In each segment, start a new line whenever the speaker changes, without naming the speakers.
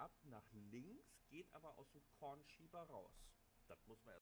ab, nach links, geht aber aus dem Kornschieber raus. Das muss man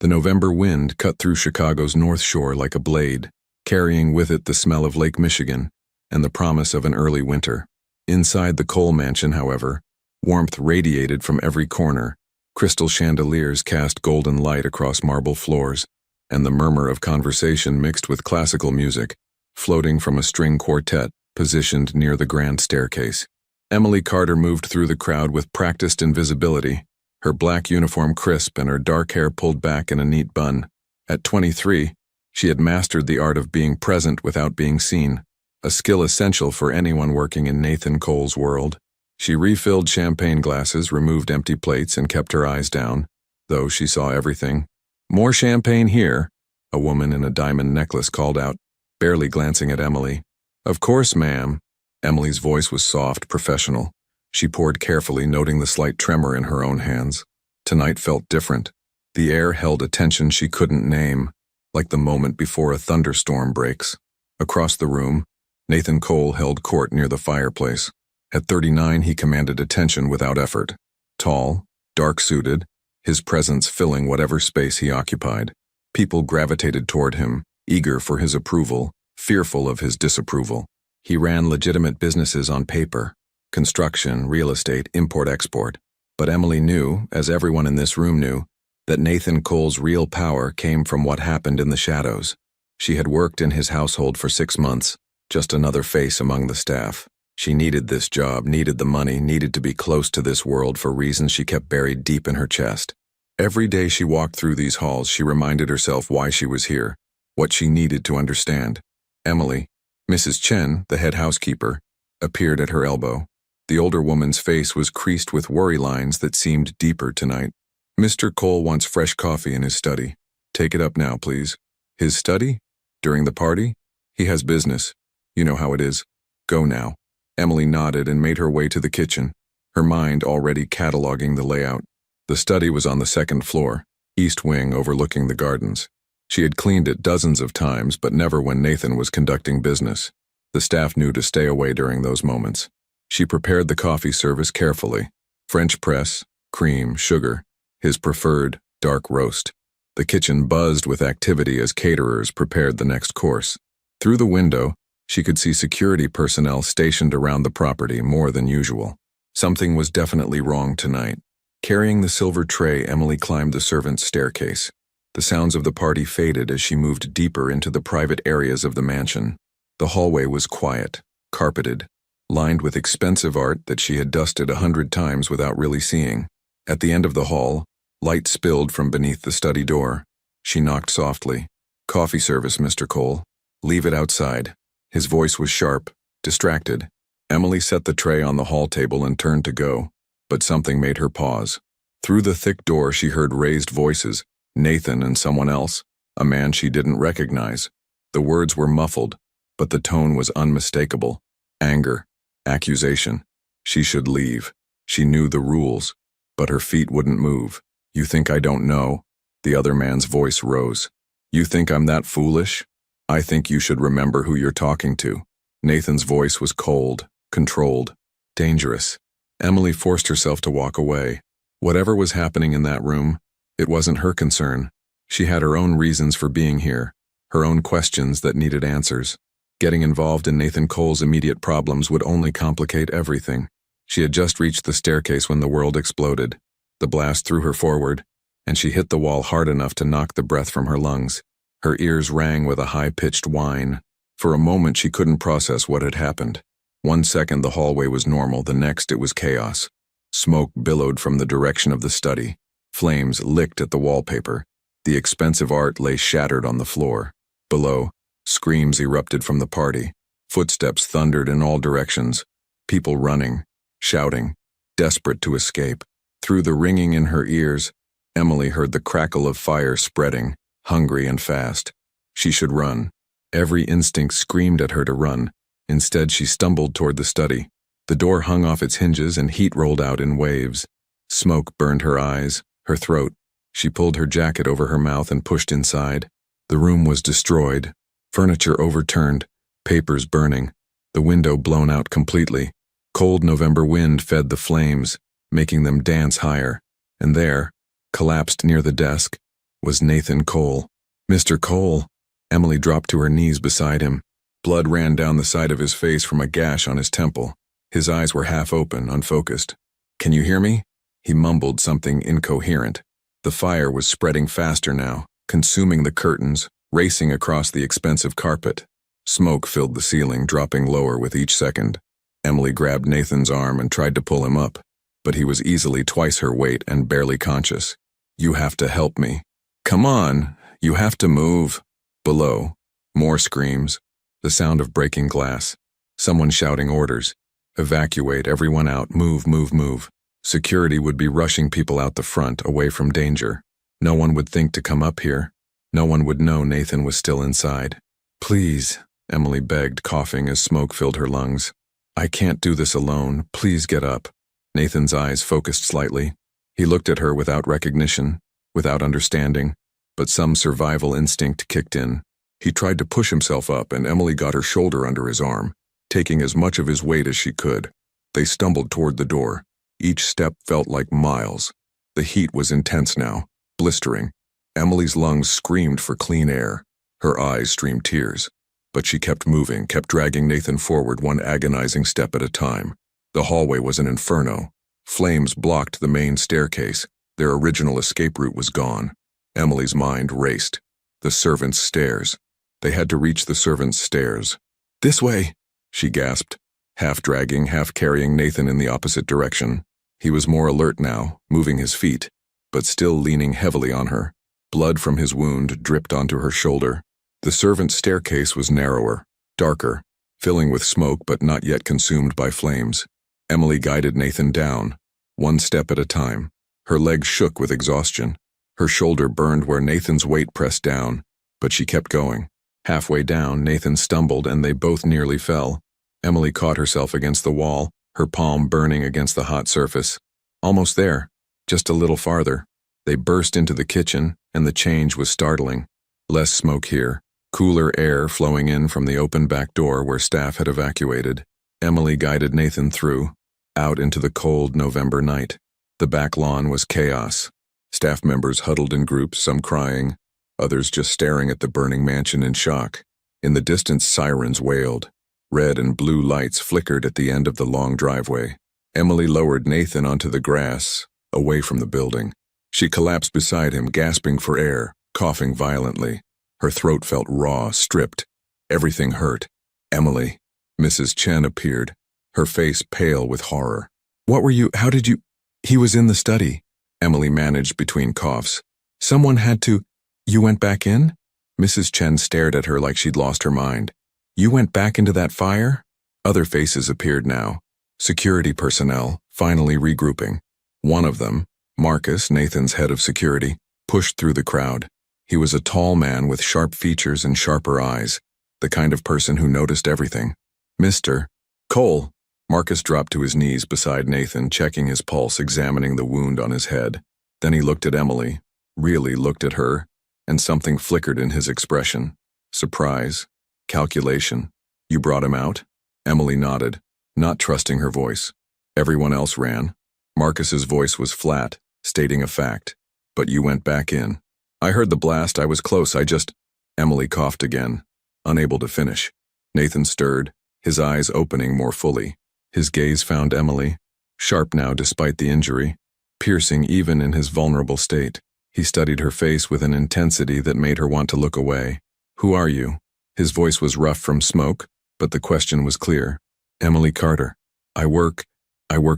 The November wind cut through Chicago's North Shore like a blade, carrying with it the smell of Lake Michigan and the promise of an early winter. Inside the Cole mansion, however, warmth radiated from every corner. Crystal chandeliers cast golden light across marble floors, and the murmur of conversation mixed with classical music, floating from a string quartet positioned near the grand staircase. Emily Carter moved through the crowd with practiced invisibility, her black uniform crisp and her dark hair pulled back in a neat bun. At 23, she had mastered the art of being present without being seen, a skill essential for anyone working in Nathan Cole's world. She refilled champagne glasses, removed empty plates, and kept her eyes down, though she saw everything. "More champagne here," a woman in a diamond necklace called out, barely glancing at Emily. "Of course, ma'am." Emily's voice was soft, professional. She poured carefully, noting the slight tremor in her own hands. Tonight felt different. The air held a tension she couldn't name, like the moment before a thunderstorm breaks. Across the room, Nathan Cole held court near the fireplace. At 39, he commanded attention without effort. Tall, dark-suited, his presence filling whatever space he occupied. People gravitated toward him, eager for his approval, fearful of his disapproval. He ran legitimate businesses on paper: construction, real estate, import-export. But Emily knew, as everyone in this room knew, that Nathan Cole's real power came from what happened in the shadows. She had worked in his household for 6 months, just another face among the staff. She needed this job, needed the money, needed to be close to this world for reasons she kept buried deep in her chest. Every day she walked through these halls, she reminded herself why she was here, what she needed to understand. Emily, Mrs. Chen, the head housekeeper, appeared at her elbow. The older woman's face was creased with worry lines that seemed deeper tonight. "Mr. Cole wants fresh coffee in his study. Take it up now, please." "His study? During the party? He has business. You know how it is. Go now." Emily nodded and made her way to the kitchen, her mind already cataloging the layout. The study was on the second floor, east wing overlooking the gardens. She had cleaned it dozens of times, but never when Nathan was conducting business. The staff knew to stay away during those moments. She prepared the coffee service carefully: French press, cream, sugar, his preferred dark roast. The kitchen buzzed with activity as caterers prepared the next course. Through the window, she could see security personnel stationed around the property more than usual. Something was definitely wrong tonight. Carrying the silver tray, Emily climbed the servants' staircase. The sounds of the party faded as she moved deeper into the private areas of the mansion. The hallway was quiet, carpeted, lined with expensive art that she had dusted 100 times without really seeing. At the end of the hall, light spilled from beneath the study door. She knocked softly. "Coffee service, Mr. Cole. Leave it outside." His voice was sharp, distracted. Emily set the tray on the hall table and turned to go, but something made her pause. Through the thick door she heard raised voices, Nathan and someone else, a man she didn't recognize. The words were muffled, but the tone was unmistakable. Anger, accusation. She should leave. She knew the rules, but her feet wouldn't move. "You think I don't know?" The other man's voice rose. "You think I'm that foolish? I think you should remember who you're talking to." Nathan's voice was cold, controlled, dangerous. Emily forced herself to walk away. Whatever was happening in that room, it wasn't her concern. She had her own reasons for being here, her own questions that needed answers. Getting involved in Nathan Cole's immediate problems would only complicate everything. She had just reached the staircase when the world exploded. The blast threw her forward, and she hit the wall hard enough to knock the breath from her lungs. Her ears rang with a high-pitched whine. For a moment she couldn't process what had happened. 1 second the hallway was normal, the next it was chaos. Smoke billowed from the direction of the study. Flames licked at the wallpaper. The expensive art lay shattered on the floor. Below, screams erupted from the party. Footsteps thundered in all directions. People running, shouting, desperate to escape. Through the ringing in her ears, Emily heard the crackle of fire spreading, hungry and fast. She should run. Every instinct screamed at her to run. Instead, she stumbled toward the study. The door hung off its hinges and heat rolled out in waves. Smoke burned her eyes, her throat. She pulled her jacket over her mouth and pushed inside. The room was destroyed. Furniture overturned, papers burning, the window blown out completely. Cold November wind fed the flames, making them dance higher, and there, collapsed near the desk, was Nathan Cole. Mr. Cole! Emily dropped to her knees beside him. Blood ran down the side of his face from a gash on his temple. His eyes were half open, unfocused. "Can you hear me?" He mumbled something incoherent. The fire was spreading faster now, consuming the curtains, racing across the expensive carpet. Smoke filled the ceiling, dropping lower with each second. Emily grabbed Nathan's arm and tried to pull him up, but he was easily twice her weight and barely conscious. "You have to help me." "Come on, you have to move." Below, more screams, the sound of breaking glass, someone shouting orders. "Evacuate, everyone out, move, move, move." Security would be rushing people out the front, away from danger. No one would think to come up here. No one would know Nathan was still inside. "Please," Emily begged, coughing as smoke filled her lungs. "I can't do this alone. Please get up." Nathan's eyes focused slightly. He looked at her without recognition, without understanding, but some survival instinct kicked in. He tried to push himself up, and Emily got her shoulder under his arm, taking as much of his weight as she could. They stumbled toward the door. Each step felt like miles. The heat was intense now, blistering. Emily's lungs screamed for clean air. Her eyes streamed tears. But she kept moving, kept dragging Nathan forward one agonizing step at a time. The hallway was an inferno. Flames blocked the main staircase. Their original escape route was gone. Emily's mind raced. The servants' stairs. They had to reach the servants' stairs. "This way," she gasped, half dragging, half carrying Nathan in the opposite direction. He was more alert now, moving his feet, but still leaning heavily on her. Blood from his wound dripped onto her shoulder. The servants' staircase was narrower, darker, filling with smoke but not yet consumed by flames. Emily guided Nathan down, one step at a time. Her legs shook with exhaustion. Her shoulder burned where Nathan's weight pressed down, but she kept going. Halfway down, Nathan stumbled and they both nearly fell. Emily caught herself against the wall, her palm burning against the hot surface. Almost there, just a little farther. They burst into the kitchen, and the change was startling. Less smoke here, cooler air flowing in from the open back door where staff had evacuated. Emily guided Nathan through, out into the cold November night. The back lawn was chaos. Staff members huddled in groups, some crying, others just staring at the burning mansion in shock. In the distance, sirens wailed. Red and blue lights flickered at the end of the long driveway. Emily lowered Nathan onto the grass, away from the building. She collapsed beside him, gasping for air, coughing violently. Her throat felt raw, stripped. Everything hurt. "Emily." Mrs. Chen appeared, her face pale with horror. "What were you, how did you—" "He was in the study," Emily managed between coughs. "Someone had to—" "You went back in?" Mrs. Chen stared at her like she'd lost her mind. "You went back into that fire?" Other faces appeared now. Security personnel, finally regrouping. One of them, Marcus, Nathan's head of security, pushed through the crowd. He was a tall man with sharp features and sharper eyes, the kind of person who noticed everything. "Mr. Cole." Marcus dropped to his knees beside Nathan, checking his pulse, examining the wound on his head. Then he looked at Emily, really looked at her, and something flickered in his expression. Surprise. Calculation. "You brought him out?" Emily nodded, not trusting her voice. Everyone else ran. Marcus's voice was flat, stating a fact. "But you went back in." "I heard the blast, I was close, I just—" Emily coughed again, unable to finish. Nathan stirred, his eyes opening more fully. His gaze found Emily, sharp now despite the injury, piercing even in his vulnerable state. He studied her face with an intensity that made her want to look away. "Who are you?" His voice was rough from smoke, but the question was clear. "Emily Carter. I worked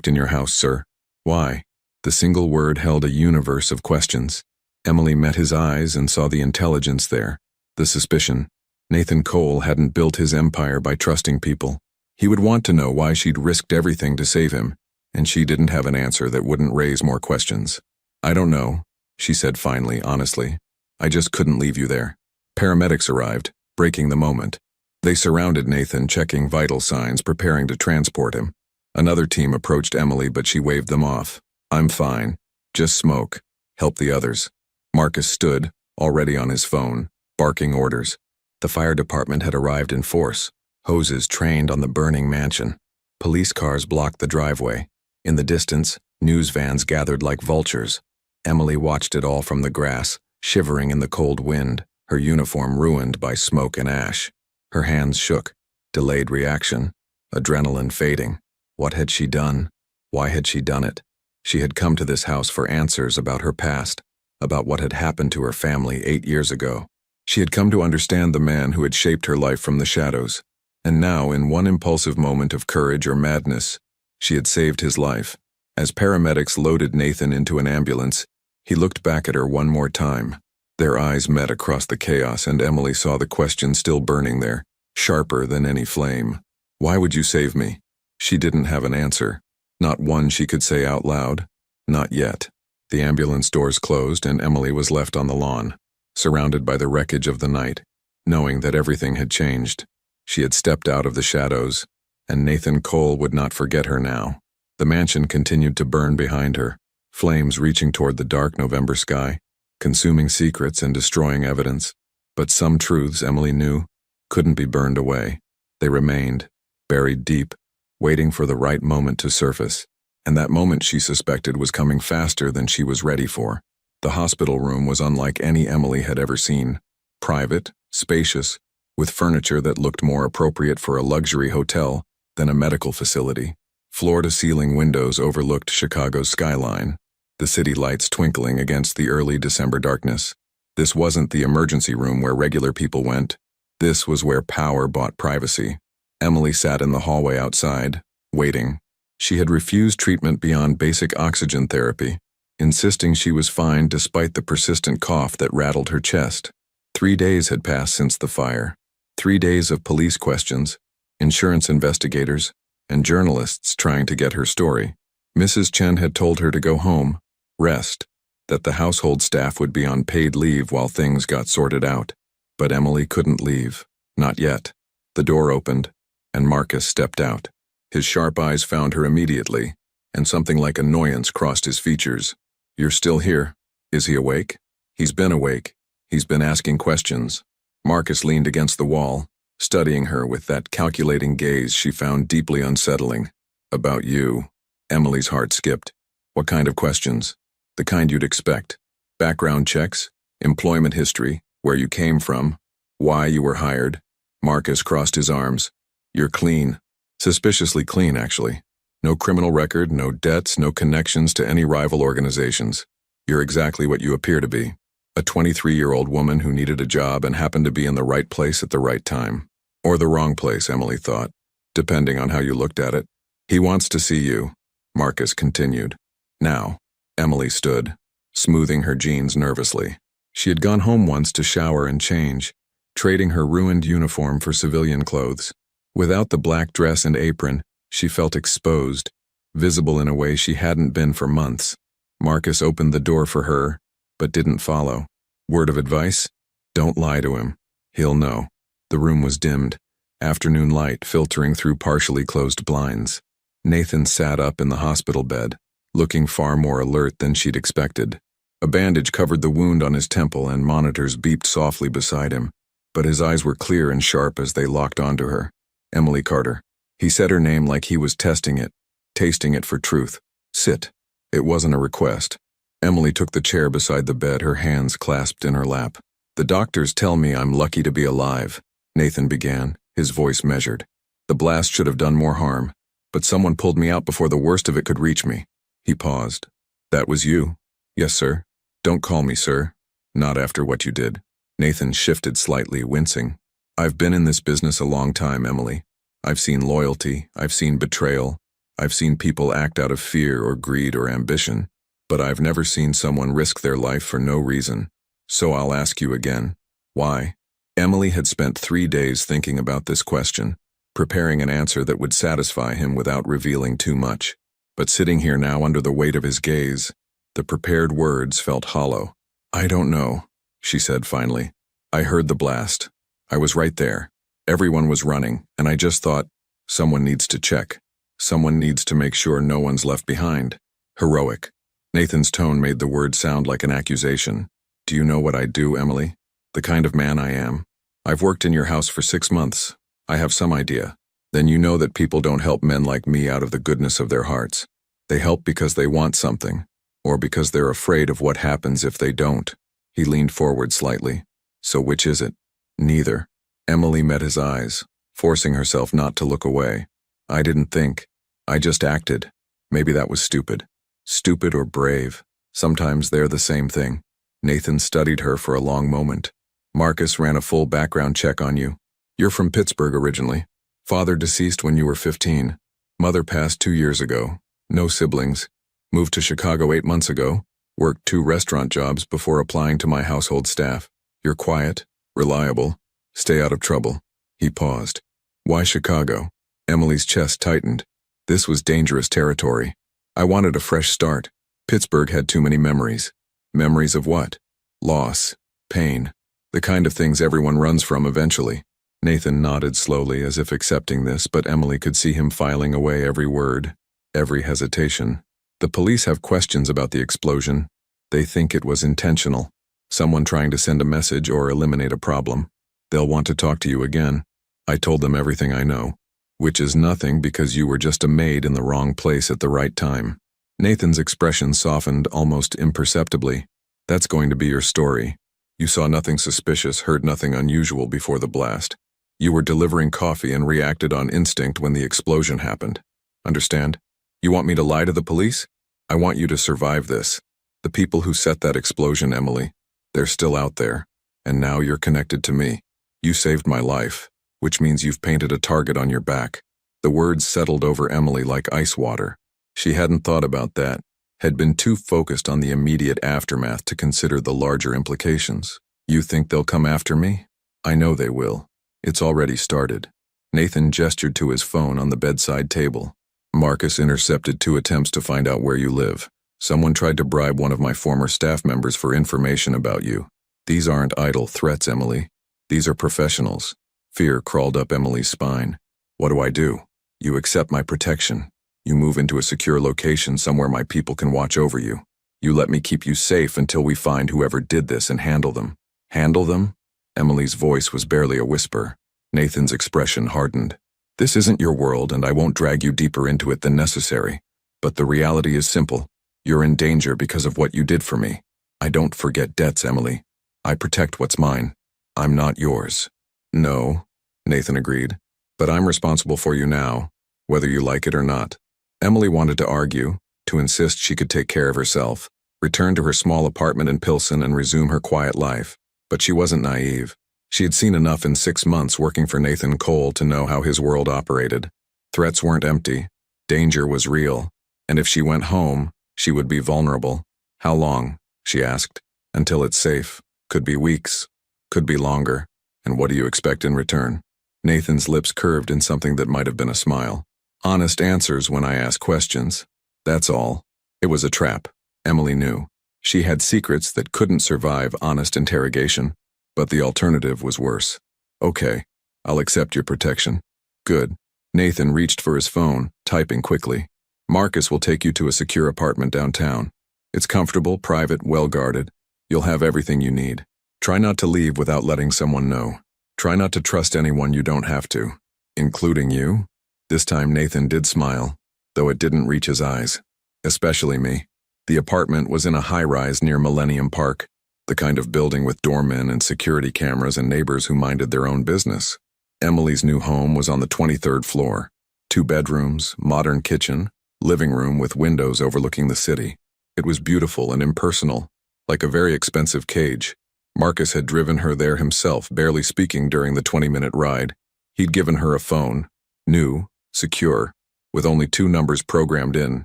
in your house, sir." "Why?" The single word held a universe of questions. Emily met his eyes and saw the intelligence there, the suspicion. Nathan Cole hadn't built his empire by trusting people. He would want to know why she'd risked everything to save him, and she didn't have an answer that wouldn't raise more questions. "I don't know," she said finally, honestly. "I just couldn't leave you there." Paramedics arrived, breaking the moment. They surrounded Nathan, checking vital signs, preparing to transport him. Another team approached Emily, but she waved them off. "I'm fine. Just smoke. Help the others." Marcus stood, already on his phone, barking orders. The fire department had arrived in force, hoses trained on the burning mansion. Police cars blocked the driveway. In the distance, news vans gathered like vultures. Emily watched it all from the grass, shivering in the cold wind, her uniform ruined by smoke and ash. Her hands shook. Delayed reaction. Adrenaline fading. What had she done? Why had she done it? She had come to this house for answers about her past, about what had happened to her family 8 years ago. She had come to understand the man who had shaped her life from the shadows. And now, in one impulsive moment of courage or madness, she had saved his life. As paramedics loaded Nathan into an ambulance, he looked back at her one more time. Their eyes met across the chaos, and Emily saw the question still burning there, sharper than any flame. Why would you save me? She didn't have an answer. Not one she could say out loud. Not yet. The ambulance doors closed, and Emily was left on the lawn, surrounded by the wreckage of the night, knowing that everything had changed. She had stepped out of the shadows, and Nathan Cole would not forget her now. The mansion continued to burn behind her, flames reaching toward the dark November sky, consuming secrets and destroying evidence. But some truths, Emily knew, couldn't be burned away. They remained, buried deep, waiting for the right moment to surface. And that moment, she suspected, was coming faster than she was ready for. The hospital room was unlike any Emily had ever seen. Private, spacious, with furniture that looked more appropriate for a luxury hotel than a medical facility. Floor-to-ceiling windows overlooked Chicago's skyline, the city lights twinkling against the early December darkness. This wasn't the emergency room where regular people went. This was where power bought privacy. Emily sat in the hallway outside, waiting. She had refused treatment beyond basic oxygen therapy, insisting she was fine despite the persistent cough that rattled her chest. 3 days had passed since the fire. 3 days of police questions, insurance investigators, and journalists trying to get her story. Mrs. Chen had told her to go home, rest, that the household staff would be on paid leave while things got sorted out. But Emily couldn't leave. Not yet. The door opened, and Marcus stepped out. His sharp eyes found her immediately, and something like annoyance crossed his features. "You're still here. Is he awake?" "He's been awake. He's been asking questions." Marcus leaned against the wall, studying her with that calculating gaze she found deeply unsettling. "About you." Emily's heart skipped. "What kind of questions?" "The kind you'd expect. Background checks, employment history, where you came from, why you were hired." Marcus crossed his arms. "You're clean." "Suspiciously clean, actually. No criminal record, no debts, no connections to any rival organizations. You're exactly what you appear to be. A 23-year-old woman who needed a job and happened to be in the right place at the right time. Or the wrong place, Emily thought, depending on how you looked at it. He wants to see you," Marcus continued. "Now." Emily stood, smoothing her jeans nervously. She had gone home once to shower and change, trading her ruined uniform for civilian clothes. Without the black dress and apron, she felt exposed, visible in a way she hadn't been for months. Marcus opened the door for her, but didn't follow. Word of advice? Don't lie to him. He'll know. The room was dimmed, afternoon light filtering through partially closed blinds. Nathan sat up in the hospital bed, looking far more alert than she'd expected. A bandage covered the wound on his temple, and monitors beeped softly beside him, but his eyes were clear and sharp as they locked onto her. "Emily Carter." He said her name like he was testing it, tasting it for truth. "Sit." It wasn't a request. Emily took the chair beside the bed, her hands clasped in her lap. "The doctors tell me I'm lucky to be alive," Nathan began, his voice measured. "The blast should have done more harm, but someone pulled me out before the worst of it could reach me." He paused. "That was you?" "Yes, sir." "Don't call me sir. Not after what you did." Nathan shifted slightly, wincing. "I've been in this business a long time, Emily. I've seen loyalty, I've seen betrayal, I've seen people act out of fear or greed or ambition, but I've never seen someone risk their life for no reason. So I'll ask you again. Why?" Emily had spent 3 days thinking about this question, preparing an answer that would satisfy him without revealing too much. But sitting here now under the weight of his gaze, the prepared words felt hollow. "I don't know," she said finally. "I heard the blast. I was right there. Everyone was running, and I just thought, someone needs to check. Someone needs to make sure no one's left behind." "Heroic." Nathan's tone made the word sound like an accusation. "Do you know what I do, Emily? The kind of man I am? I've worked in your house for 6 months. I have some idea." then you know that people don't help men like me out of the goodness of their hearts. They help because they want something, or because they're afraid of what happens if they don't. He leaned forward slightly. So which is it? Neither. Emily met his eyes, forcing herself not to look away. I didn't think. I just acted. Maybe that was stupid. Stupid or brave. Sometimes they're the same thing. Nathan studied her for a long moment. Marcus ran a full background check on you. You're from Pittsburgh originally. Father deceased when you were 15. Mother passed 2 years ago. No siblings. Moved to Chicago 8 months ago. Worked 2 restaurant jobs before applying to my household staff. You're quiet, reliable, stay out of trouble. He paused. Why Chicago? Emily's chest tightened. This was dangerous territory. I wanted a fresh start. Pittsburgh had too many memories. Memories of what? Loss, pain, the kind of things everyone runs from eventually. Nathan nodded slowly as if accepting this, but Emily could see him filing away every word, every hesitation. The police have questions about the explosion. They think it was intentional. Someone trying to send a message or eliminate a problem. They'll want to talk to you again. I told them everything I know. Which is nothing because you were just a maid in the wrong place at the right time. Nathan's expression softened almost imperceptibly. That's going to be your story. You saw nothing suspicious, heard nothing unusual before the blast. You were delivering coffee and reacted on instinct when the explosion happened. Understand? You want me to lie to the police? I want you to survive this. The people who set that explosion, Emily, they're still out there. And now you're connected to me. You saved my life, which means you've painted a target on your back. The words settled over Emily like ice water. She hadn't thought about that, had been too focused on the immediate aftermath to consider the larger implications. You think they'll come after me? I know they will. It's already started. Nathan gestured to his phone on the bedside table. Marcus intercepted 2 attempts to find out where you live. Someone tried to bribe one of my former staff members for information about you. These aren't idle threats, Emily. These are professionals. Fear crawled up Emily's spine. What do? You accept my protection. You move into a secure location somewhere my people can watch over you. You let me keep you safe until we find whoever did this and handle them. Handle them? Emily's voice was barely a whisper. Nathan's expression hardened. This isn't your world, and I won't drag you deeper into it than necessary. But the reality is simple. You're in danger because of what you did for me. I don't forget debts, Emily. I protect what's mine. I'm not yours. No, Nathan agreed. But I'm responsible for you now, whether you like it or not. Emily wanted to argue, to insist she could take care of herself, return to her small apartment in Pilsen and resume her quiet life. But she wasn't naive. She had seen enough in 6 months working for Nathan Cole to know how his world operated. Threats weren't empty. Danger was real. And if she went home, she would be vulnerable. How long? She asked. Until it's safe. Could be weeks. Could be longer. And what do you expect in return? Nathan's lips curved in something that might have been a smile. Honest answers when I ask questions. That's all. It was a trap. Emily knew. She had secrets that couldn't survive honest interrogation. But the alternative was worse. Okay, I'll accept your protection. Good. Nathan reached for his phone, typing quickly. Marcus will take you to a secure apartment downtown. It's comfortable, private, well-guarded. You'll have everything you need. Try not to leave without letting someone know. Try not to trust anyone you don't have to. Including you? This time Nathan did smile, though it didn't reach his eyes. Especially me. The apartment was in a high-rise near Millennium Park, the kind of building with doormen and security cameras and neighbors who minded their own business. Emily's new home was on the 23rd floor. 2 bedrooms, modern kitchen, living room with windows overlooking the city. It was beautiful and impersonal, like a very expensive cage. Marcus had driven her there himself, barely speaking during the 20-minute ride. He'd given her a phone, new, secure, with only 2 numbers programmed in,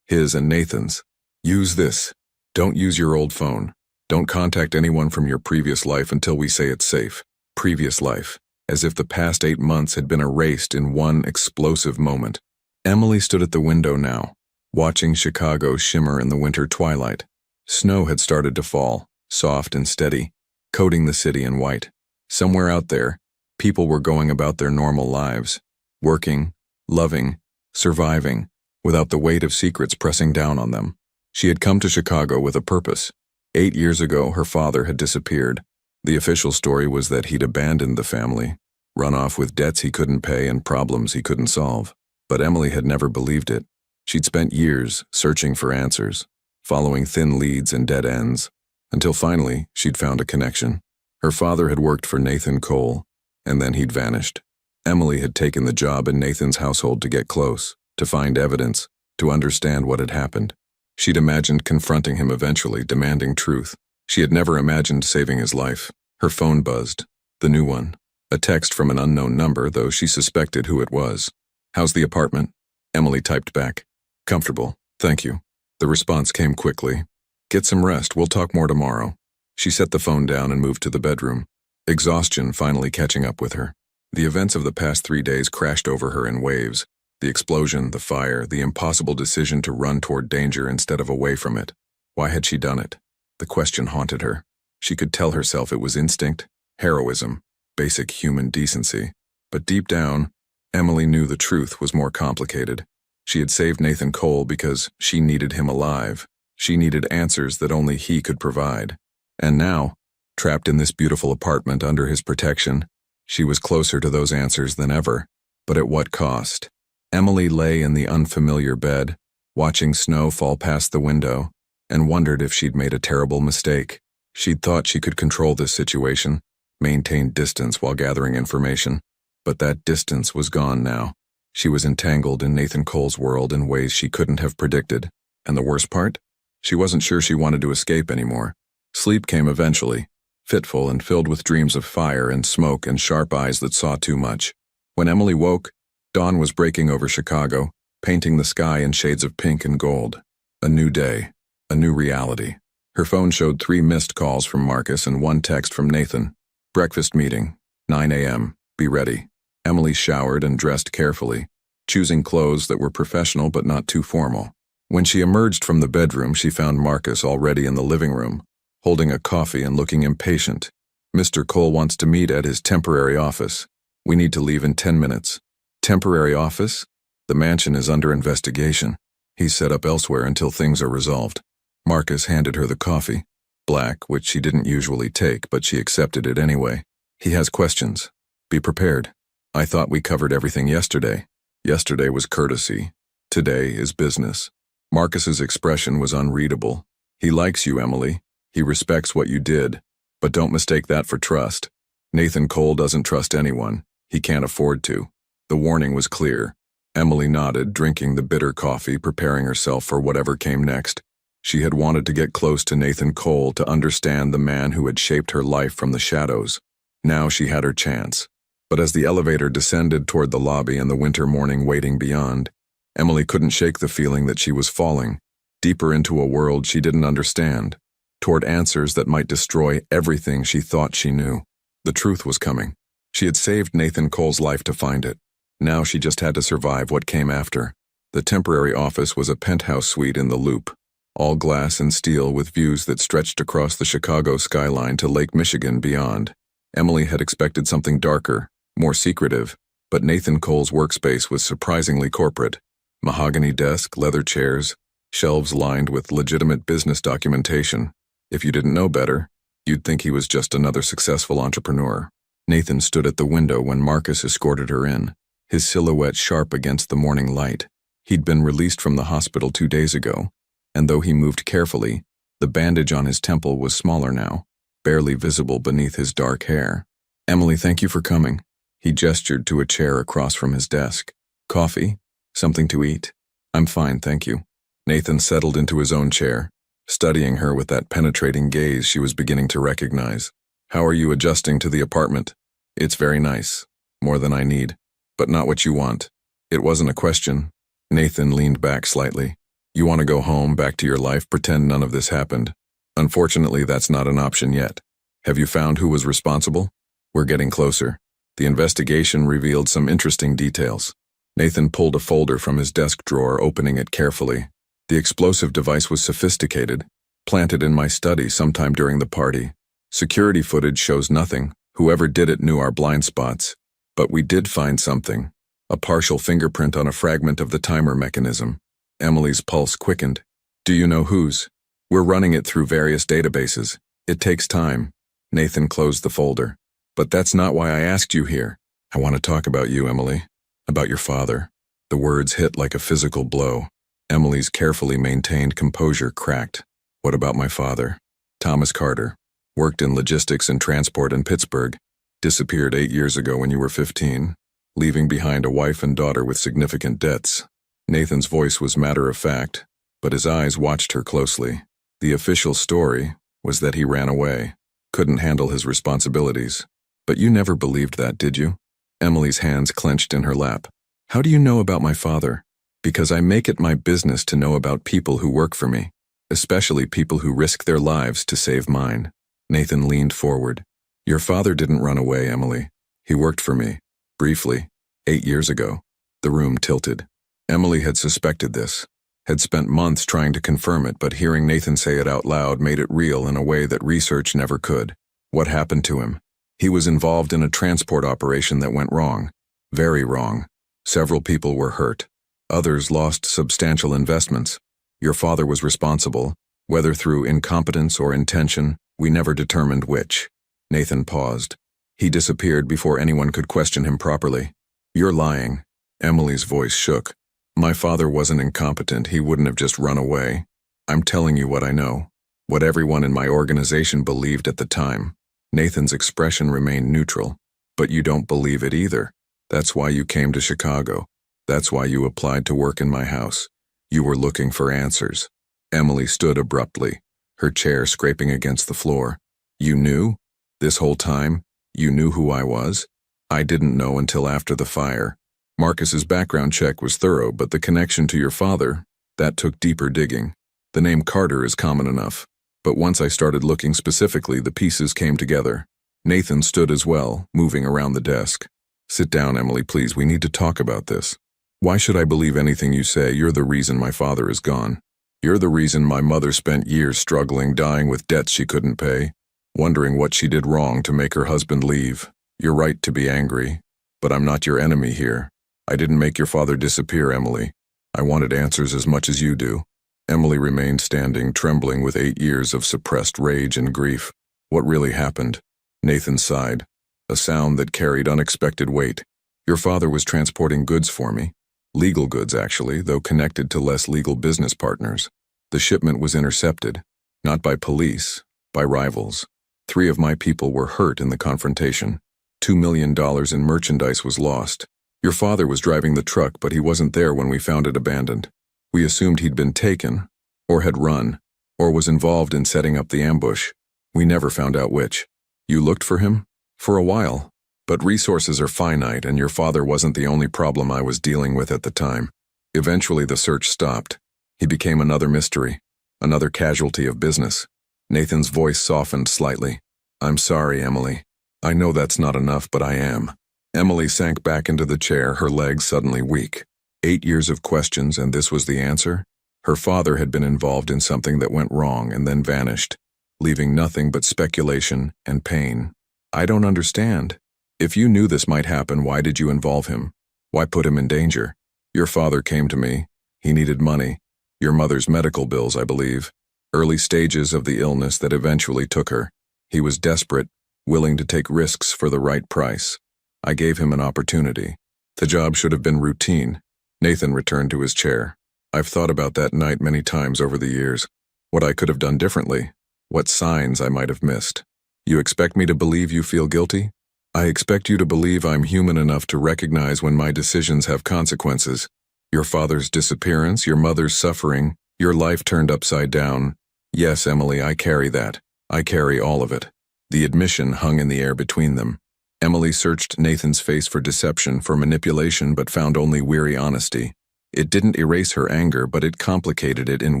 his and Nathan's. Use this. Don't use your old phone. Don't contact anyone from your previous life until we say it's safe. Previous life. As if the past 8 months had been erased in one explosive moment. Emily stood at the window now, watching Chicago shimmer in the winter twilight. Snow had started to fall, soft and steady, coating the city in white. Somewhere out there, people were going about their normal lives, working, loving, surviving, without the weight of secrets pressing down on them. She had come to Chicago with a purpose. 8 years ago, her father had disappeared. The official story was that he'd abandoned the family. run off with debts he couldn't pay and problems he couldn't solve. But Emily had never believed it. She'd spent years searching for answers, following thin leads and dead ends, until finally she'd found a connection. Her father had worked for Nathan Cole, and then he'd vanished. Emily had taken the job in Nathan's household to get close, to find evidence, to understand what had happened. She'd imagined confronting him eventually, demanding truth. She had never imagined saving his life. Her phone buzzed. The new one. A text from an unknown number, though she suspected who it was. "How's the apartment?" Emily typed back. "Comfortable, thank you." The response came quickly. "Get some rest, we'll talk more tomorrow." She set the phone down and moved to the bedroom, exhaustion finally catching up with her. The events of the past 3 days crashed over her in waves. The explosion, the fire, the impossible decision to run toward danger instead of away from it. Why had she done it? The question haunted her. She could tell herself it was instinct, heroism, basic human decency. But deep down, Emily knew the truth was more complicated. She had saved Nathan Cole because she needed him alive. She needed answers that only he could provide. And now, trapped in this beautiful apartment under his protection, she was closer to those answers than ever. But at what cost? Emily lay in the unfamiliar bed, watching snow fall past the window, and wondered if she'd made a terrible mistake. She'd thought she could control this situation, maintain distance while gathering information, but that distance was gone now. She was entangled in Nathan Cole's world in ways she couldn't have predicted. And the worst part? She wasn't sure she wanted to escape anymore. Sleep came eventually, fitful and filled with dreams of fire and smoke and sharp eyes that saw too much. When Emily woke, dawn was breaking over Chicago, painting the sky in shades of pink and gold. A new day, a new reality. Her phone showed 3 missed calls from Marcus and 1 text from Nathan. Breakfast meeting, 9 a.m., be ready. Emily showered and dressed carefully, choosing clothes that were professional but not too formal. When she emerged from the bedroom, she found Marcus already in the living room, holding a coffee and looking impatient. "Mr. Cole wants to meet at his temporary office. We need to leave in 10 minutes. Temporary office? The mansion is under investigation. He's set up elsewhere until things are resolved." Marcus handed her the coffee, black, which she didn't usually take, but she accepted it anyway. "He has questions. Be prepared. I thought we covered everything yesterday." Yesterday was courtesy. Today is business. Marcus's expression was unreadable. "He likes you, Emily. He respects what you did. But don't mistake that for trust. Nathan Cole doesn't trust anyone. He can't afford to." The warning was clear. Emily nodded, drinking the bitter coffee, preparing herself for whatever came next. She had wanted to get close to Nathan Cole to understand the man who had shaped her life from the shadows. Now she had her chance. But as the elevator descended toward the lobby and the winter morning waiting beyond, Emily couldn't shake the feeling that she was falling, deeper into a world she didn't understand, toward answers that might destroy everything she thought she knew. The truth was coming. She had saved Nathan Cole's life to find it. Now she just had to survive what came after. The temporary office was a penthouse suite in the Loop, all glass and steel with views that stretched across the Chicago skyline to Lake Michigan beyond. Emily had expected something darker, more secretive, but Nathan Cole's workspace was surprisingly corporate. Mahogany desk, leather chairs, shelves lined with legitimate business documentation. If you didn't know better, you'd think he was just another successful entrepreneur. Nathan stood at the window when Marcus escorted her in, his silhouette sharp against the morning light. He'd been released from the hospital 2 days ago, and though he moved carefully, the bandage on his temple was smaller now, barely visible beneath his dark hair. "Emily, thank you for coming." He gestured to a chair across from his desk. "Coffee? Something to eat?" "I'm fine, thank you." Nathan settled into his own chair, studying her with that penetrating gaze she was beginning to recognize. "How are you adjusting to the apartment?" "It's very nice. More than I need. But not what you want." It wasn't a question. Nathan leaned back slightly. "You want to go home, back to your life, pretend none of this happened? Unfortunately, that's not an option yet. Have you found who was responsible?" "We're getting closer. The investigation revealed some interesting details." Nathan pulled a folder from his desk drawer, opening it carefully. "The explosive device was sophisticated, planted in my study sometime during the party. Security footage shows nothing. Whoever did it knew our blind spots. But we did find something. A partial fingerprint on a fragment of the timer mechanism." Emily's pulse quickened. "Do you know whose?" "We're running it through various databases. It takes time." Nathan closed the folder. "But that's not why I asked you here. I want to talk about you, Emily. About your father. The words hit like a physical blow. Emily's carefully maintained composure cracked. What about my father? Thomas Carter. Worked in logistics and transport in Pittsburgh. Disappeared 8 years ago when you were 15, leaving behind a wife and daughter with significant debts. Nathan's voice was matter of fact, but his eyes watched her closely. The official story was that he ran away, couldn't handle his responsibilities. But you never believed that, did you? Emily's hands clenched in her lap. How do you know about my father? Because I make it my business to know about people who work for me, especially people who risk their lives to save mine. Nathan leaned forward. Your father didn't run away, Emily. He worked for me. Briefly. 8 years ago. The room tilted. Emily had suspected this, had spent months trying to confirm it, but hearing Nathan say it out loud made it real in a way that research never could. What happened to him? He was involved in a transport operation that went wrong. Very wrong. Several people were hurt. Others lost substantial investments. Your father was responsible, whether through incompetence or intention, we never determined which. Nathan paused. He disappeared before anyone could question him properly. You're lying. Emily's voice shook. My father wasn't incompetent. He wouldn't have just run away. I'm telling you what I know. What everyone in my organization believed at the time. Nathan's expression remained neutral. But you don't believe it either. That's why you came to Chicago. That's why you applied to work in my house. You were looking for answers. Emily stood abruptly, her chair scraping against the floor. You knew? This whole time, you knew who I was? I didn't know until after the fire. Marcus's background check was thorough, but the connection to your father, that took deeper digging. The name Carter is common enough, but once I started looking specifically, the pieces came together. Nathan stood as well, moving around the desk. Sit down, Emily, please. We need to talk about this. Why should I believe anything you say? You're the reason my father is gone. You're the reason my mother spent years struggling, dying with debts she couldn't pay, wondering what she did wrong to make her husband leave. You're right to be angry, but I'm not your enemy here. I didn't make your father disappear, Emily. I wanted answers as much as you do. Emily remained standing, trembling with 8 years of suppressed rage and grief. What really happened? Nathan sighed, a sound that carried unexpected weight. Your father was transporting goods for me. Legal goods, actually, though connected to less legal business partners. The shipment was intercepted, not by police, by rivals. 3 of my people were hurt in the confrontation. $2 million in merchandise was lost. Your father was driving the truck, but he wasn't there when we found it abandoned. We assumed he'd been taken, or had run, or was involved in setting up the ambush. We never found out which. You looked for him? For a while. But resources are finite, and your father wasn't the only problem I was dealing with at the time. Eventually the search stopped. He became another mystery, another casualty of business. Nathan's voice softened slightly. I'm sorry, Emily. I know that's not enough, but I am. Emily sank back into the chair, her legs suddenly weak. 8 years of questions, and this was the answer? Her father had been involved in something that went wrong and then vanished, leaving nothing but speculation and pain. I don't understand. If you knew this might happen, why did you involve him? Why put him in danger? Your father came to me. He needed money. Your mother's medical bills, I believe. Early stages of the illness that eventually took her. He was desperate, willing to take risks for the right price. I gave him an opportunity. The job should have been routine. Nathan returned to his chair. I've thought about that night many times over the years. What I could have done differently. What signs I might have missed. You expect me to believe you feel guilty? I expect you to believe I'm human enough to recognize when my decisions have consequences. Your father's disappearance, your mother's suffering, your life turned upside down. Yes, Emily, I carry that. I carry all of it. The admission hung in the air between them. Emily searched Nathan's face for deception, for manipulation, but found only weary honesty. It didn't erase her anger, but it complicated it in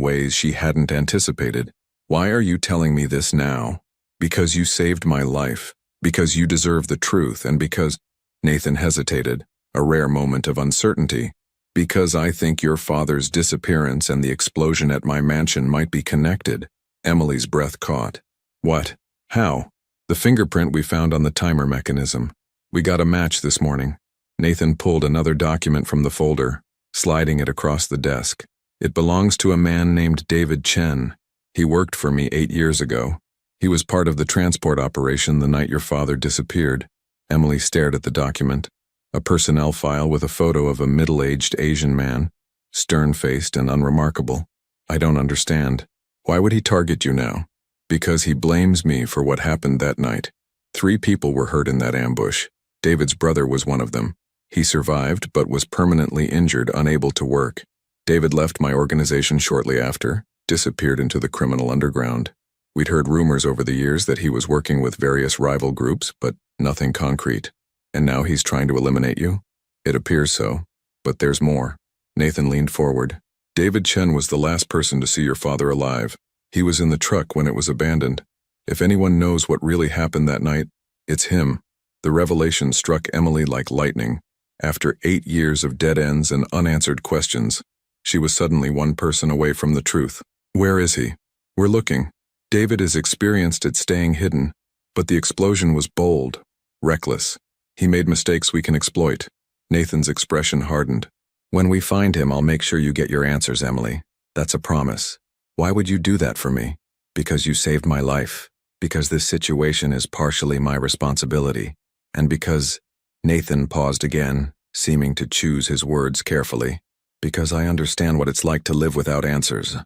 ways she hadn't anticipated. Why are you telling me this now? Because you saved my life. Because you deserve the truth, and because— Nathan hesitated, a rare moment of uncertainty. Because I think your father's disappearance and the explosion at my mansion might be connected. Emily's breath caught. What? How? The fingerprint we found on the timer mechanism. We got a match this morning. Nathan pulled another document from the folder, sliding it across the desk. It belongs to a man named David Chen. He worked for me 8 years ago. He was part of the transport operation the night your father disappeared. Emily stared at the document. A personnel file with a photo of a middle-aged Asian man, stern-faced and unremarkable. I don't understand. Why would he target you now? Because he blames me for what happened that night. 3 people were hurt in that ambush. David's brother was one of them. He survived, but was permanently injured, unable to work. David left my organization shortly after, disappeared into the criminal underground. We'd heard rumors over the years that he was working with various rival groups, but nothing concrete. And now he's trying to eliminate you? It appears so. But there's more. Nathan leaned forward. David Chen was the last person to see your father alive. He was in the truck when it was abandoned. If anyone knows what really happened that night, it's him. The revelation struck Emily like lightning. After 8 years of dead ends and unanswered questions, she was suddenly one person away from the truth. Where is he? We're looking. David is experienced at staying hidden, but the explosion was bold, reckless. He made mistakes we can exploit. Nathan's expression hardened. When we find him, I'll make sure you get your answers, Emily. That's a promise. Why would you do that for me? Because you saved my life. Because this situation is partially my responsibility. And because Nathan paused again, seeming to choose his words carefully. Because I understand what it's like to live without answers.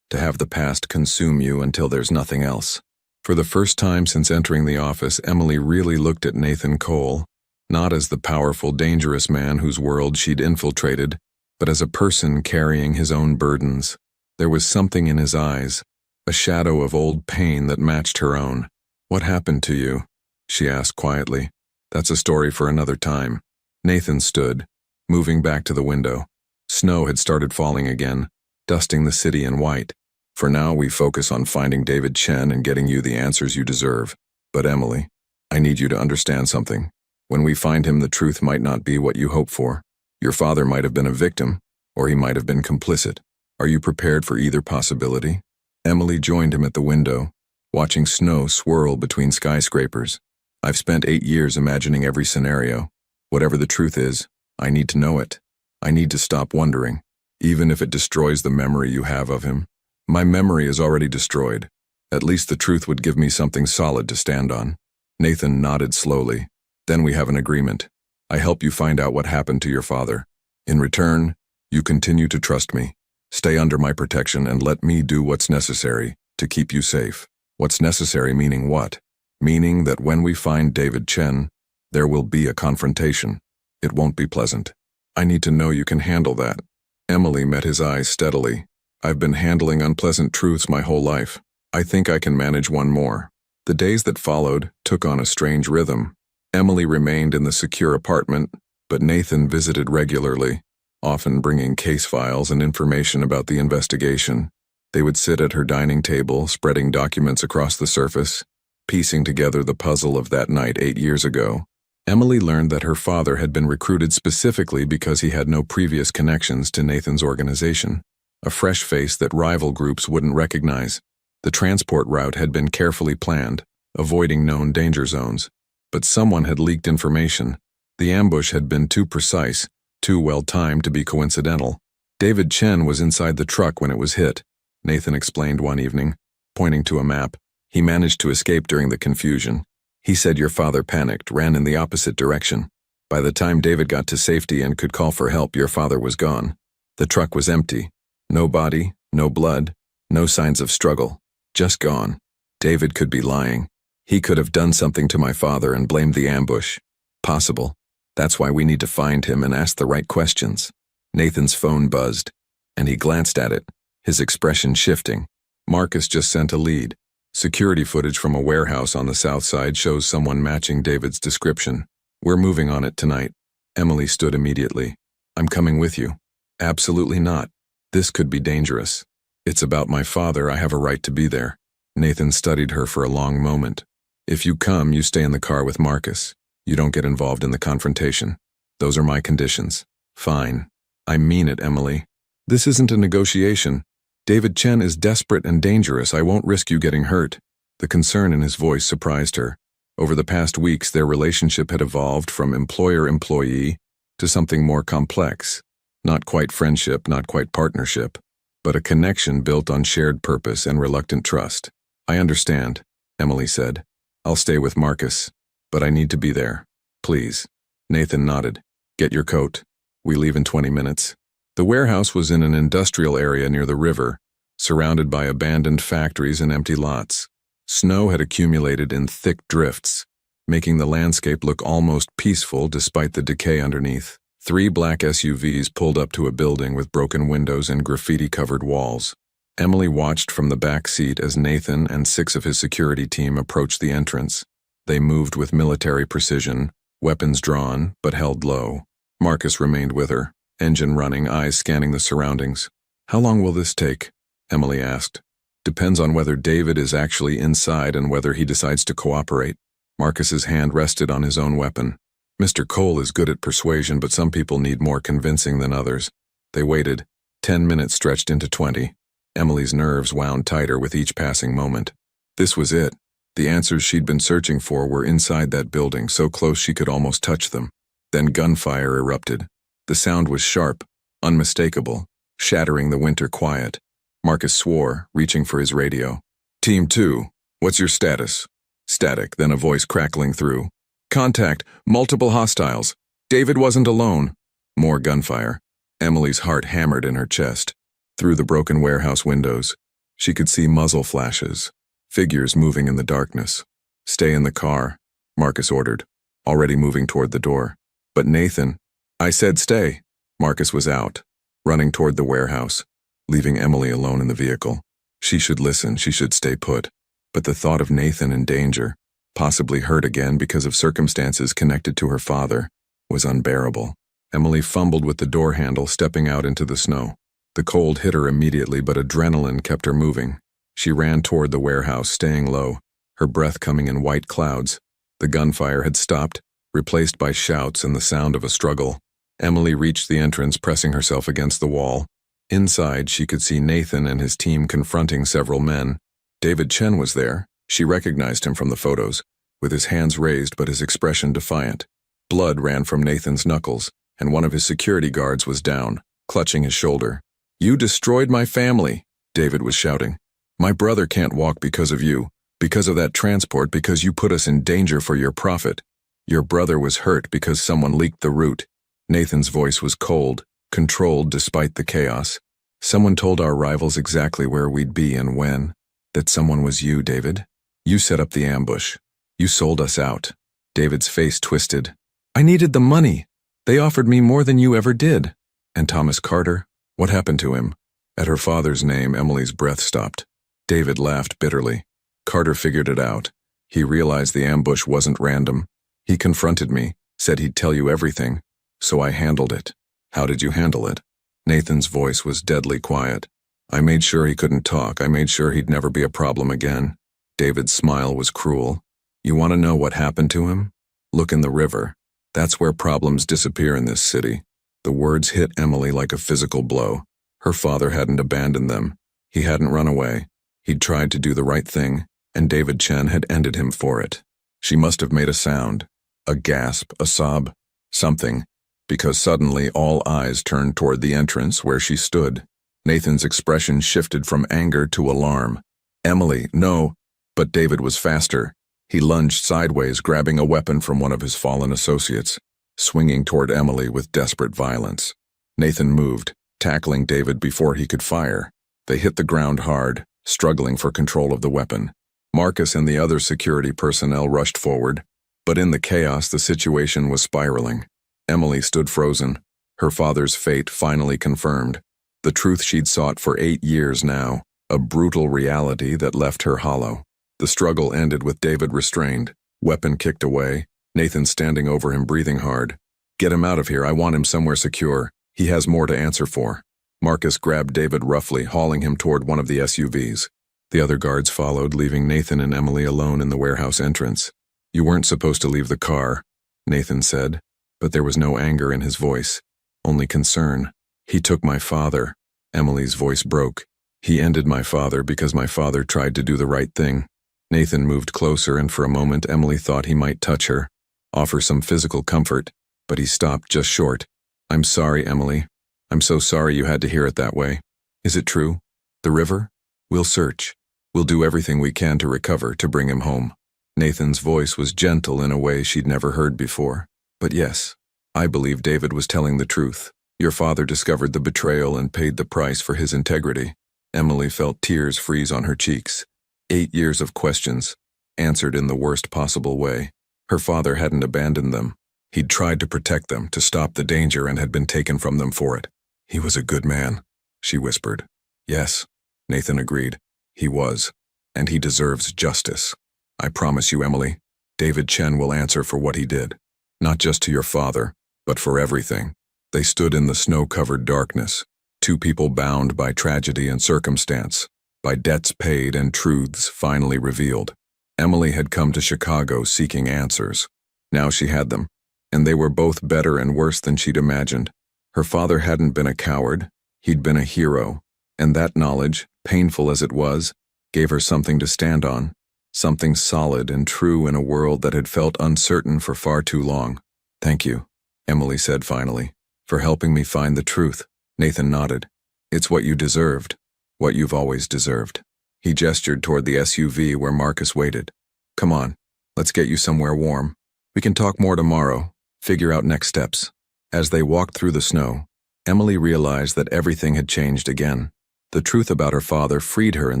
To have the past consume you until there's nothing else. For the first time since entering the office, Emily really looked at Nathan Cole, not as the powerful, dangerous man whose world she'd infiltrated, but as a person carrying his own burdens. There was something in his eyes, a shadow of old pain that matched her own. What happened to you? She asked quietly. That's a story for another time. Nathan stood, moving back to the window. Snow had started falling again, dusting the city in white. For now, we focus on finding David Chen and getting you the answers you deserve. But Emily, I need you to understand something. When we find him, the truth might not be what you hope for. Your father might have been a victim, or he might have been complicit. Are you prepared for either possibility? Emily joined him at the window, watching snow swirl between skyscrapers. I've spent 8 years imagining every scenario. Whatever the truth is, I need to know it. I need to stop wondering, even if it destroys the memory you have of him. My memory is already destroyed. At least the truth would give me something solid to stand on. Nathan nodded slowly. Then we have an agreement. I help you find out what happened to your father. In return, you continue to trust me. Stay under my protection and let me do what's necessary to keep you safe. What's necessary meaning what? Meaning that when we find David Chen, there will be a confrontation. It won't be pleasant. I need to know you can handle that. Emily met his eyes steadily. I've been handling unpleasant truths my whole life. I think I can manage one more. The days that followed took on a strange rhythm. Emily remained in the secure apartment, but Nathan visited regularly, often bringing case files and information about the investigation. They would sit at her dining table, spreading documents across the surface, piecing together the puzzle of that night 8 years ago. Emily learned that her father had been recruited specifically because he had no previous connections to Nathan's organization, a fresh face that rival groups wouldn't recognize. The transport route had been carefully planned, avoiding known danger zones. But someone had leaked information. The ambush had been too precise, too well-timed to be coincidental. David Chen was inside the truck when it was hit, Nathan explained one evening, pointing to a map. He managed to escape during the confusion. He said your father panicked, ran in the opposite direction. By the time David got to safety and could call for help, your father was gone. The truck was empty. No body, no blood, no signs of struggle. Just gone. David could be lying. He could have done something to my father and blamed the ambush. Possible. That's why we need to find him and ask the right questions. Nathan's phone buzzed, and he glanced at it, his expression shifting. Marcus just sent a lead. Security footage from a warehouse on the south side shows someone matching David's description. We're moving on it tonight. Emily stood immediately. I'm coming with you. Absolutely not. This could be dangerous. It's about my father. I have a right to be there. Nathan studied her for a long moment. If you come, you stay in the car with Marcus. You don't get involved in the confrontation. Those are my conditions. Fine. I mean it, Emily. This isn't a negotiation. David Chen is desperate and dangerous. I won't risk you getting hurt. The concern in his voice surprised her. Over the past weeks, their relationship had evolved from employer-employee to something more complex. Not quite friendship, not quite partnership, but a connection built on shared purpose and reluctant trust. I understand, Emily said. I'll stay with Marcus, but I need to be there. Please. Nathan nodded. Get your coat. We leave in 20 minutes. The warehouse was in an industrial area near the river, surrounded by abandoned factories and empty lots. Snow had accumulated in thick drifts, making the landscape look almost peaceful despite the decay underneath. 3 black SUVs pulled up to a building with broken windows and graffiti-covered walls. Emily watched from the back seat as Nathan and 6 of his security team approached the entrance. They moved with military precision, weapons drawn, but held low. Marcus remained with her, engine running, eyes scanning the surroundings. "How long will this take?" Emily asked. "Depends on whether David is actually inside and whether he decides to cooperate." Marcus's hand rested on his own weapon. "Mr. Cole is good at persuasion, but some people need more convincing than others." They waited. 10 minutes stretched into 20. Emily's nerves wound tighter with each passing moment. This was it. The answers she'd been searching for were inside that building, so close she could almost touch them. Then gunfire erupted. The sound was sharp, unmistakable, shattering the winter quiet. Marcus swore, reaching for his radio. "Team 2, what's your status?" Static, then a voice crackling through. "Contact, multiple hostiles. David wasn't alone." More gunfire. Emily's heart hammered in her chest. Through the broken warehouse windows, she could see muzzle flashes, figures moving in the darkness. "Stay in the car," Marcus ordered, already moving toward the door. "But Nathan—" "I said stay." Marcus was out, running toward the warehouse, leaving Emily alone in the vehicle. She should listen, she should stay put. But the thought of Nathan in danger, possibly hurt again because of circumstances connected to her father, was unbearable. Emily fumbled with the door handle, stepping out into the snow. The cold hit her immediately, but adrenaline kept her moving. She ran toward the warehouse, staying low, her breath coming in white clouds. The gunfire had stopped, replaced by shouts and the sound of a struggle. Emily reached the entrance, pressing herself against the wall. Inside, she could see Nathan and his team confronting several men. David Chen was there. She recognized him from the photos, with his hands raised but his expression defiant. Blood ran from Nathan's knuckles, and one of his security guards was down, clutching his shoulder. "You destroyed my family," David was shouting. "My brother can't walk because of you, because of that transport, because you put us in danger for your profit. Your brother was hurt because someone leaked the route." Nathan's voice was cold, controlled despite the chaos. "Someone told our rivals exactly where we'd be and when. That someone was you, David. You set up the ambush. You sold us out." David's face twisted. "I needed the money. They offered me more than you ever did." "And Thomas Carter? What happened to him?" At her father's name, Emily's breath stopped. David laughed bitterly. "Carter figured it out. He realized the ambush wasn't random. He confronted me, said he'd tell you everything. So I handled it." "How did you handle it?" Nathan's voice was deadly quiet. "I made sure he couldn't talk. I made sure he'd never be a problem again." David's smile was cruel. "You want to know what happened to him? Look in the river. That's where problems disappear in this city." The words hit Emily like a physical blow. Her father hadn't abandoned them. He hadn't run away. He'd tried to do the right thing, and David Chen had ended him for it. She must have made a sound, a gasp, a sob, something, because suddenly all eyes turned toward the entrance where she stood. Nathan's expression shifted from anger to alarm. "Emily, no!" But David was faster. He lunged sideways, grabbing a weapon from one of his fallen associates, swinging toward Emily with desperate violence. Nathan moved, tackling David before he could fire. They hit the ground hard, struggling for control of the weapon. Marcus and the other security personnel rushed forward, but in the chaos the situation was spiraling. Emily stood frozen, her father's fate finally confirmed. The truth she'd sought for 8 years now, a brutal reality that left her hollow. The struggle ended with David restrained, weapon kicked away, Nathan standing over him breathing hard. "Get him out of here, I want him somewhere secure. He has more to answer for." Marcus grabbed David roughly, hauling him toward one of the SUVs. The other guards followed, leaving Nathan and Emily alone in the warehouse entrance. "You weren't supposed to leave the car," Nathan said, but there was no anger in his voice, only concern. "He took my father." Emily's voice broke. "He ended my father because my father tried to do the right thing." Nathan moved closer, and for a moment Emily thought he might touch her, offer some physical comfort, but he stopped just short. "I'm sorry, Emily. I'm so sorry you had to hear it that way. Is it true? The river? We'll search. We'll do everything we can to recover, to bring him home." Nathan's voice was gentle in a way she'd never heard before. "But yes, I believe David was telling the truth. Your father discovered the betrayal and paid the price for his integrity. Emily felt tears freeze on her cheeks. 8 years of questions, answered in the worst possible way. Her father hadn't abandoned them. He'd tried to protect them, to stop the danger, and had been taken from them for it. He was a good man, she whispered. Yes, Nathan agreed. He was, and he deserves justice. I promise you, Emily, David Chen will answer for what he did. Not just to your father, but for everything. They stood in the snow-covered darkness, two people bound by tragedy and circumstance, by debts paid and truths finally revealed. Emily had come to Chicago seeking answers. Now she had them, and they were both better and worse than she'd imagined. Her father hadn't been a coward, he'd been a hero, and that knowledge, painful as it was, gave her something to stand on, something solid and true in a world that had felt uncertain for far too long. Thank you, Emily said finally, for helping me find the truth. Nathan nodded. It's what you deserved, what you've always deserved. He gestured toward the SUV where Marcus waited. Come on, let's get you somewhere warm. We can talk more tomorrow, figure out next steps. As they walked through the snow, Emily realized that everything had changed again. The truth about her father freed her in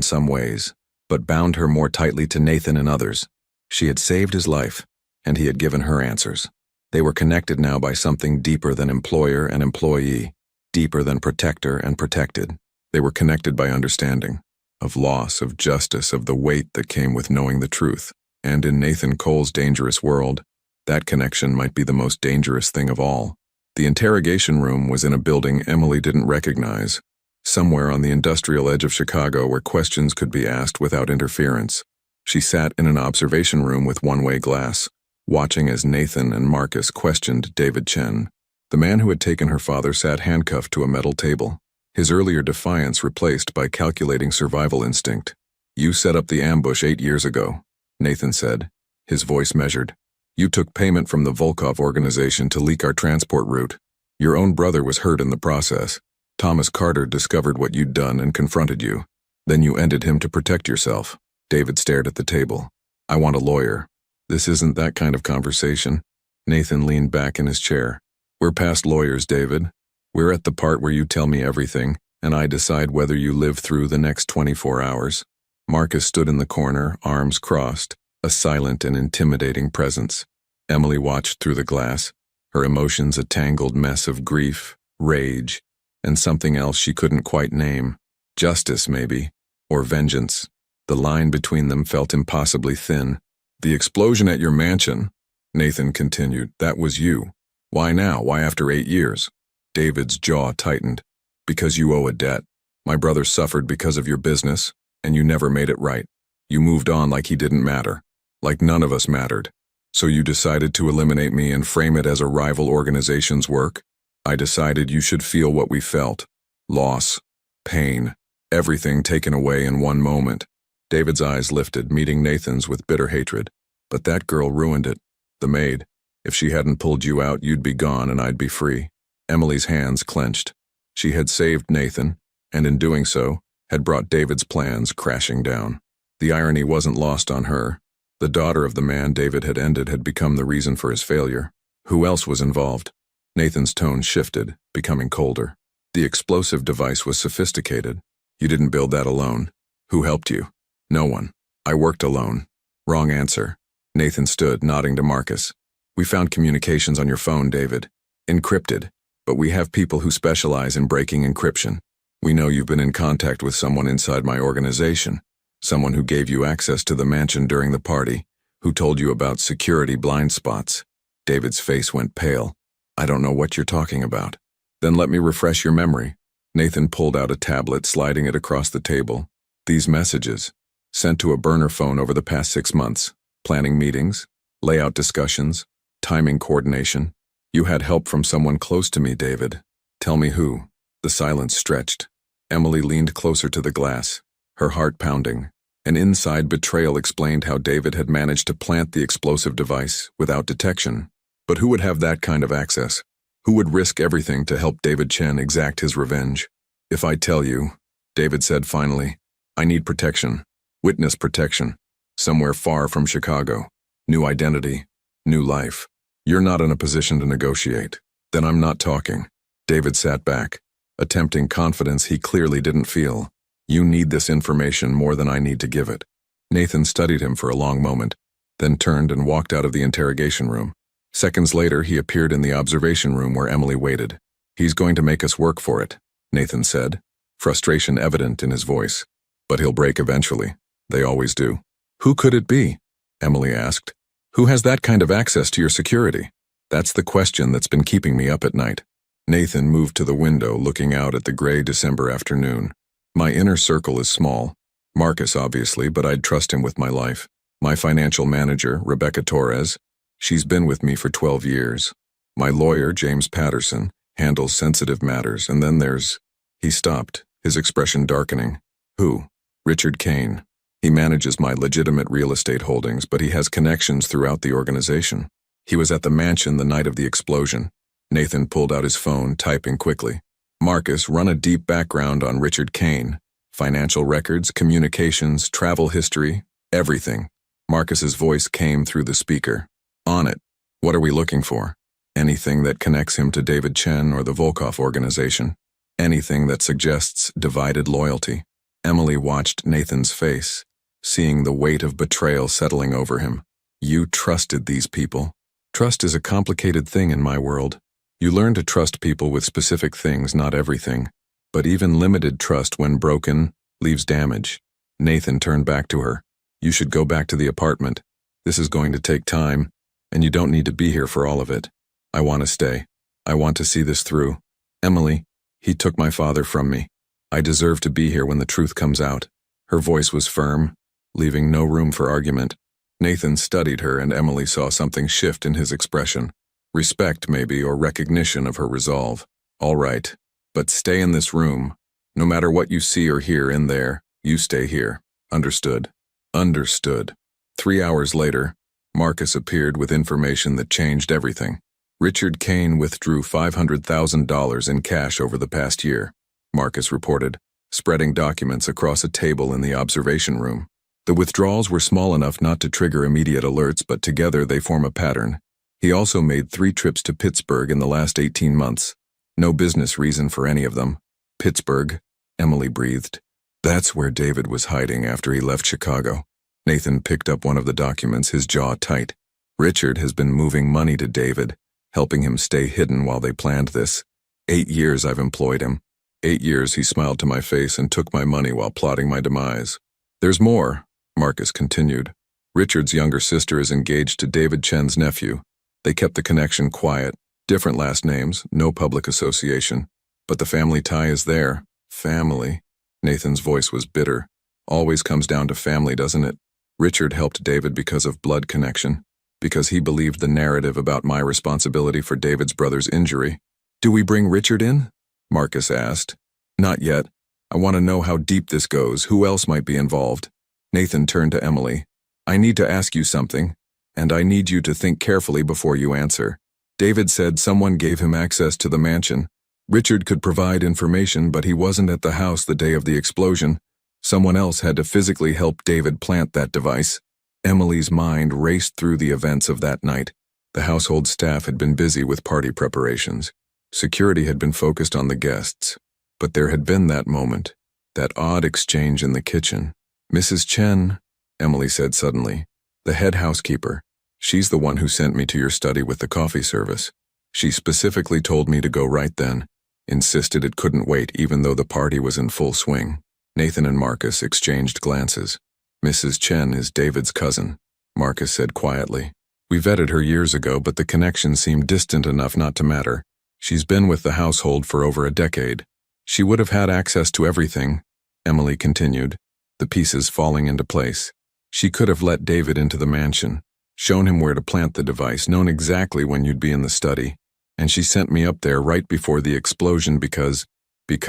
some ways, but bound her more tightly to Nathan in others. She had saved his life, and he had given her answers. They were connected now by something deeper than employer and employee, deeper than protector and protected. They were connected by understanding, of loss, of justice, of the weight that came with knowing the truth. And in Nathan Cole's dangerous world, that connection might be the most dangerous thing of all. The interrogation room was in a building Emily didn't recognize, somewhere on the industrial edge of Chicago where questions could be asked without interference. She sat in an observation room with one-way glass, watching as Nathan and Marcus questioned David Chen. The man who had taken her father sat handcuffed to a metal table, his earlier defiance replaced by calculating survival instinct. You set up the ambush 8 years ago, Nathan said, his voice measured. You took payment from the Volkov organization to leak our transport route. Your own brother was hurt in the process. Thomas Carter discovered what you'd done and confronted you. Then you ended him to protect yourself. David stared at the table. I want a lawyer. This isn't that kind of conversation. Nathan leaned back in his chair. We're past lawyers, David. We're at the part where you tell me everything, and I decide whether you live through the next 24 hours. Marcus stood in the corner, arms crossed, a silent and intimidating presence. Emily watched through the glass, her emotions a tangled mess of grief, rage, and something else she couldn't quite name. Justice, maybe, or vengeance. The line between them felt impossibly thin. The explosion at your mansion, Nathan continued, that was you. Why now? Why after 8 years? David's jaw tightened. Because you owe a debt. My brother suffered because of your business, and you never made it right. You moved on like he didn't matter, like none of us mattered. So you decided to eliminate me and frame it as a rival organization's work? I decided you should feel what we felt. Loss, pain, everything taken away in one moment. David's eyes lifted, meeting Nathan's with bitter hatred. But that girl ruined it. The maid. If she hadn't pulled you out, you'd be gone and I'd be free. Emily's hands clenched. She had saved Nathan, and in doing so, had brought David's plans crashing down. The irony wasn't lost on her. The daughter of the man David had ended had become the reason for his failure. Who else was involved? Nathan's tone shifted, becoming colder. The explosive device was sophisticated. You didn't build that alone. Who helped you? No one. I worked alone. Wrong answer. Nathan stood, nodding to Marcus. We found communications on your phone, David. Encrypted. But we have people who specialize in breaking encryption. We know you've been in contact with someone inside my organization. Someone who gave you access to the mansion during the party, who told you about security blind spots. David's face went pale. I don't know what you're talking about. Then let me refresh your memory. Nathan pulled out a tablet, sliding it across the table. These messages, sent to a burner phone over the past 6 months. Planning meetings, layout discussions, timing coordination. You had help from someone close to me, David. Tell me who. The silence stretched. Emily leaned closer to the glass, her heart pounding. An inside betrayal explained how David had managed to plant the explosive device without detection. But who would have that kind of access? Who would risk everything to help David Chen exact his revenge? If I tell you, David said finally, I need protection. Witness protection. Somewhere far from Chicago. New identity. New life. You're not in a position to negotiate. Then I'm not talking. David sat back, attempting confidence he clearly didn't feel. You need this information more than I need to give it. Nathan studied him for a long moment, then turned and walked out of the interrogation room. Seconds later, he appeared in the observation room where Emily waited. He's going to make us work for it, Nathan said, frustration evident in his voice. But he'll break eventually. They always do. Who could it be? Emily asked. Who has that kind of access to your security? That's the question that's been keeping me up at night. Nathan moved to the window, looking out at the gray December afternoon. My inner circle is small. Marcus, obviously, but I'd trust him with my life. My financial manager, Rebecca Torres. She's been with me for 12 years. My lawyer, James Patterson, handles sensitive matters, and then there's... He stopped, his expression darkening. Who? Richard Kane. He manages my legitimate real estate holdings, but he has connections throughout the organization. He was at the mansion the night of the explosion. Nathan pulled out his phone, typing quickly. Marcus, run a deep background on Richard Kane. Financial records, communications, travel history, everything. Marcus's voice came through the speaker. On it. What are we looking for? Anything that connects him to David Chen or the Volkov organization. Anything that suggests divided loyalty. Emily watched Nathan's face, seeing the weight of betrayal settling over him. You trusted these people. Trust is a complicated thing in my world. You learn to trust people with specific things, not everything. But even limited trust, when broken, leaves damage. Nathan turned back to her. You should go back to the apartment. This is going to take time, and you don't need to be here for all of it. I want to stay. I want to see this through. Emily, he took my father from me. I deserve to be here when the truth comes out. Her voice was firm, leaving no room for argument. Nathan studied her, and Emily saw something shift in his expression. Respect, maybe, or recognition of her resolve. All right, but stay in this room. No matter what you see or hear in there, you stay here. Understood? Understood. 3 hours later, Marcus appeared with information that changed everything. Richard Kane withdrew $500,000 in cash over the past year, Marcus reported, spreading documents across a table in the observation room. The withdrawals were small enough not to trigger immediate alerts, but together they form a pattern. He also made 3 trips to Pittsburgh in the last 18 months. No business reason for any of them. Pittsburgh, Emily breathed. That's where David was hiding after he left Chicago. Nathan picked up one of the documents, his jaw tight. Richard has been moving money to David, helping him stay hidden while they planned this. 8 years I've employed him. 8 years he smiled to my face and took my money while plotting my demise. There's more, Marcus continued. Richard's younger sister is engaged to David Chen's nephew. They kept the connection quiet, different last names, no public association. But the family tie is there. Family. Nathan's voice was bitter. Always comes down to family, doesn't it? Richard helped David because of blood connection, because he believed the narrative about my responsibility for David's brother's injury. Do we bring Richard in? Marcus asked. Not yet. I want to know how deep this goes, who else might be involved. Nathan turned to Emily. I need to ask you something, and I need you to think carefully before you answer. David said someone gave him access to the mansion. Richard could provide information, but he wasn't at the house the day of the explosion. Someone else had to physically help David plant that device. Emily's mind raced through the events of that night. The household staff had been busy with party preparations. Security had been focused on the guests. But there had been that moment, that odd exchange in the kitchen. Mrs. Chen, Emily said suddenly, the head housekeeper. She's the one who sent me to your study with the coffee service. She specifically told me to go right then, insisted it couldn't wait even though the party was in full swing. Nathan and Marcus exchanged glances. Mrs. Chen is David's cousin, Marcus said quietly. We vetted her years ago, but the connection seemed distant enough not to matter. She's been with the household for over a decade. She would have had access to everything, Emily continued, the pieces falling into place. She could have let David into the mansion, shown him where to plant the device, known exactly when you'd be in the study, and she sent me up there right before the explosion because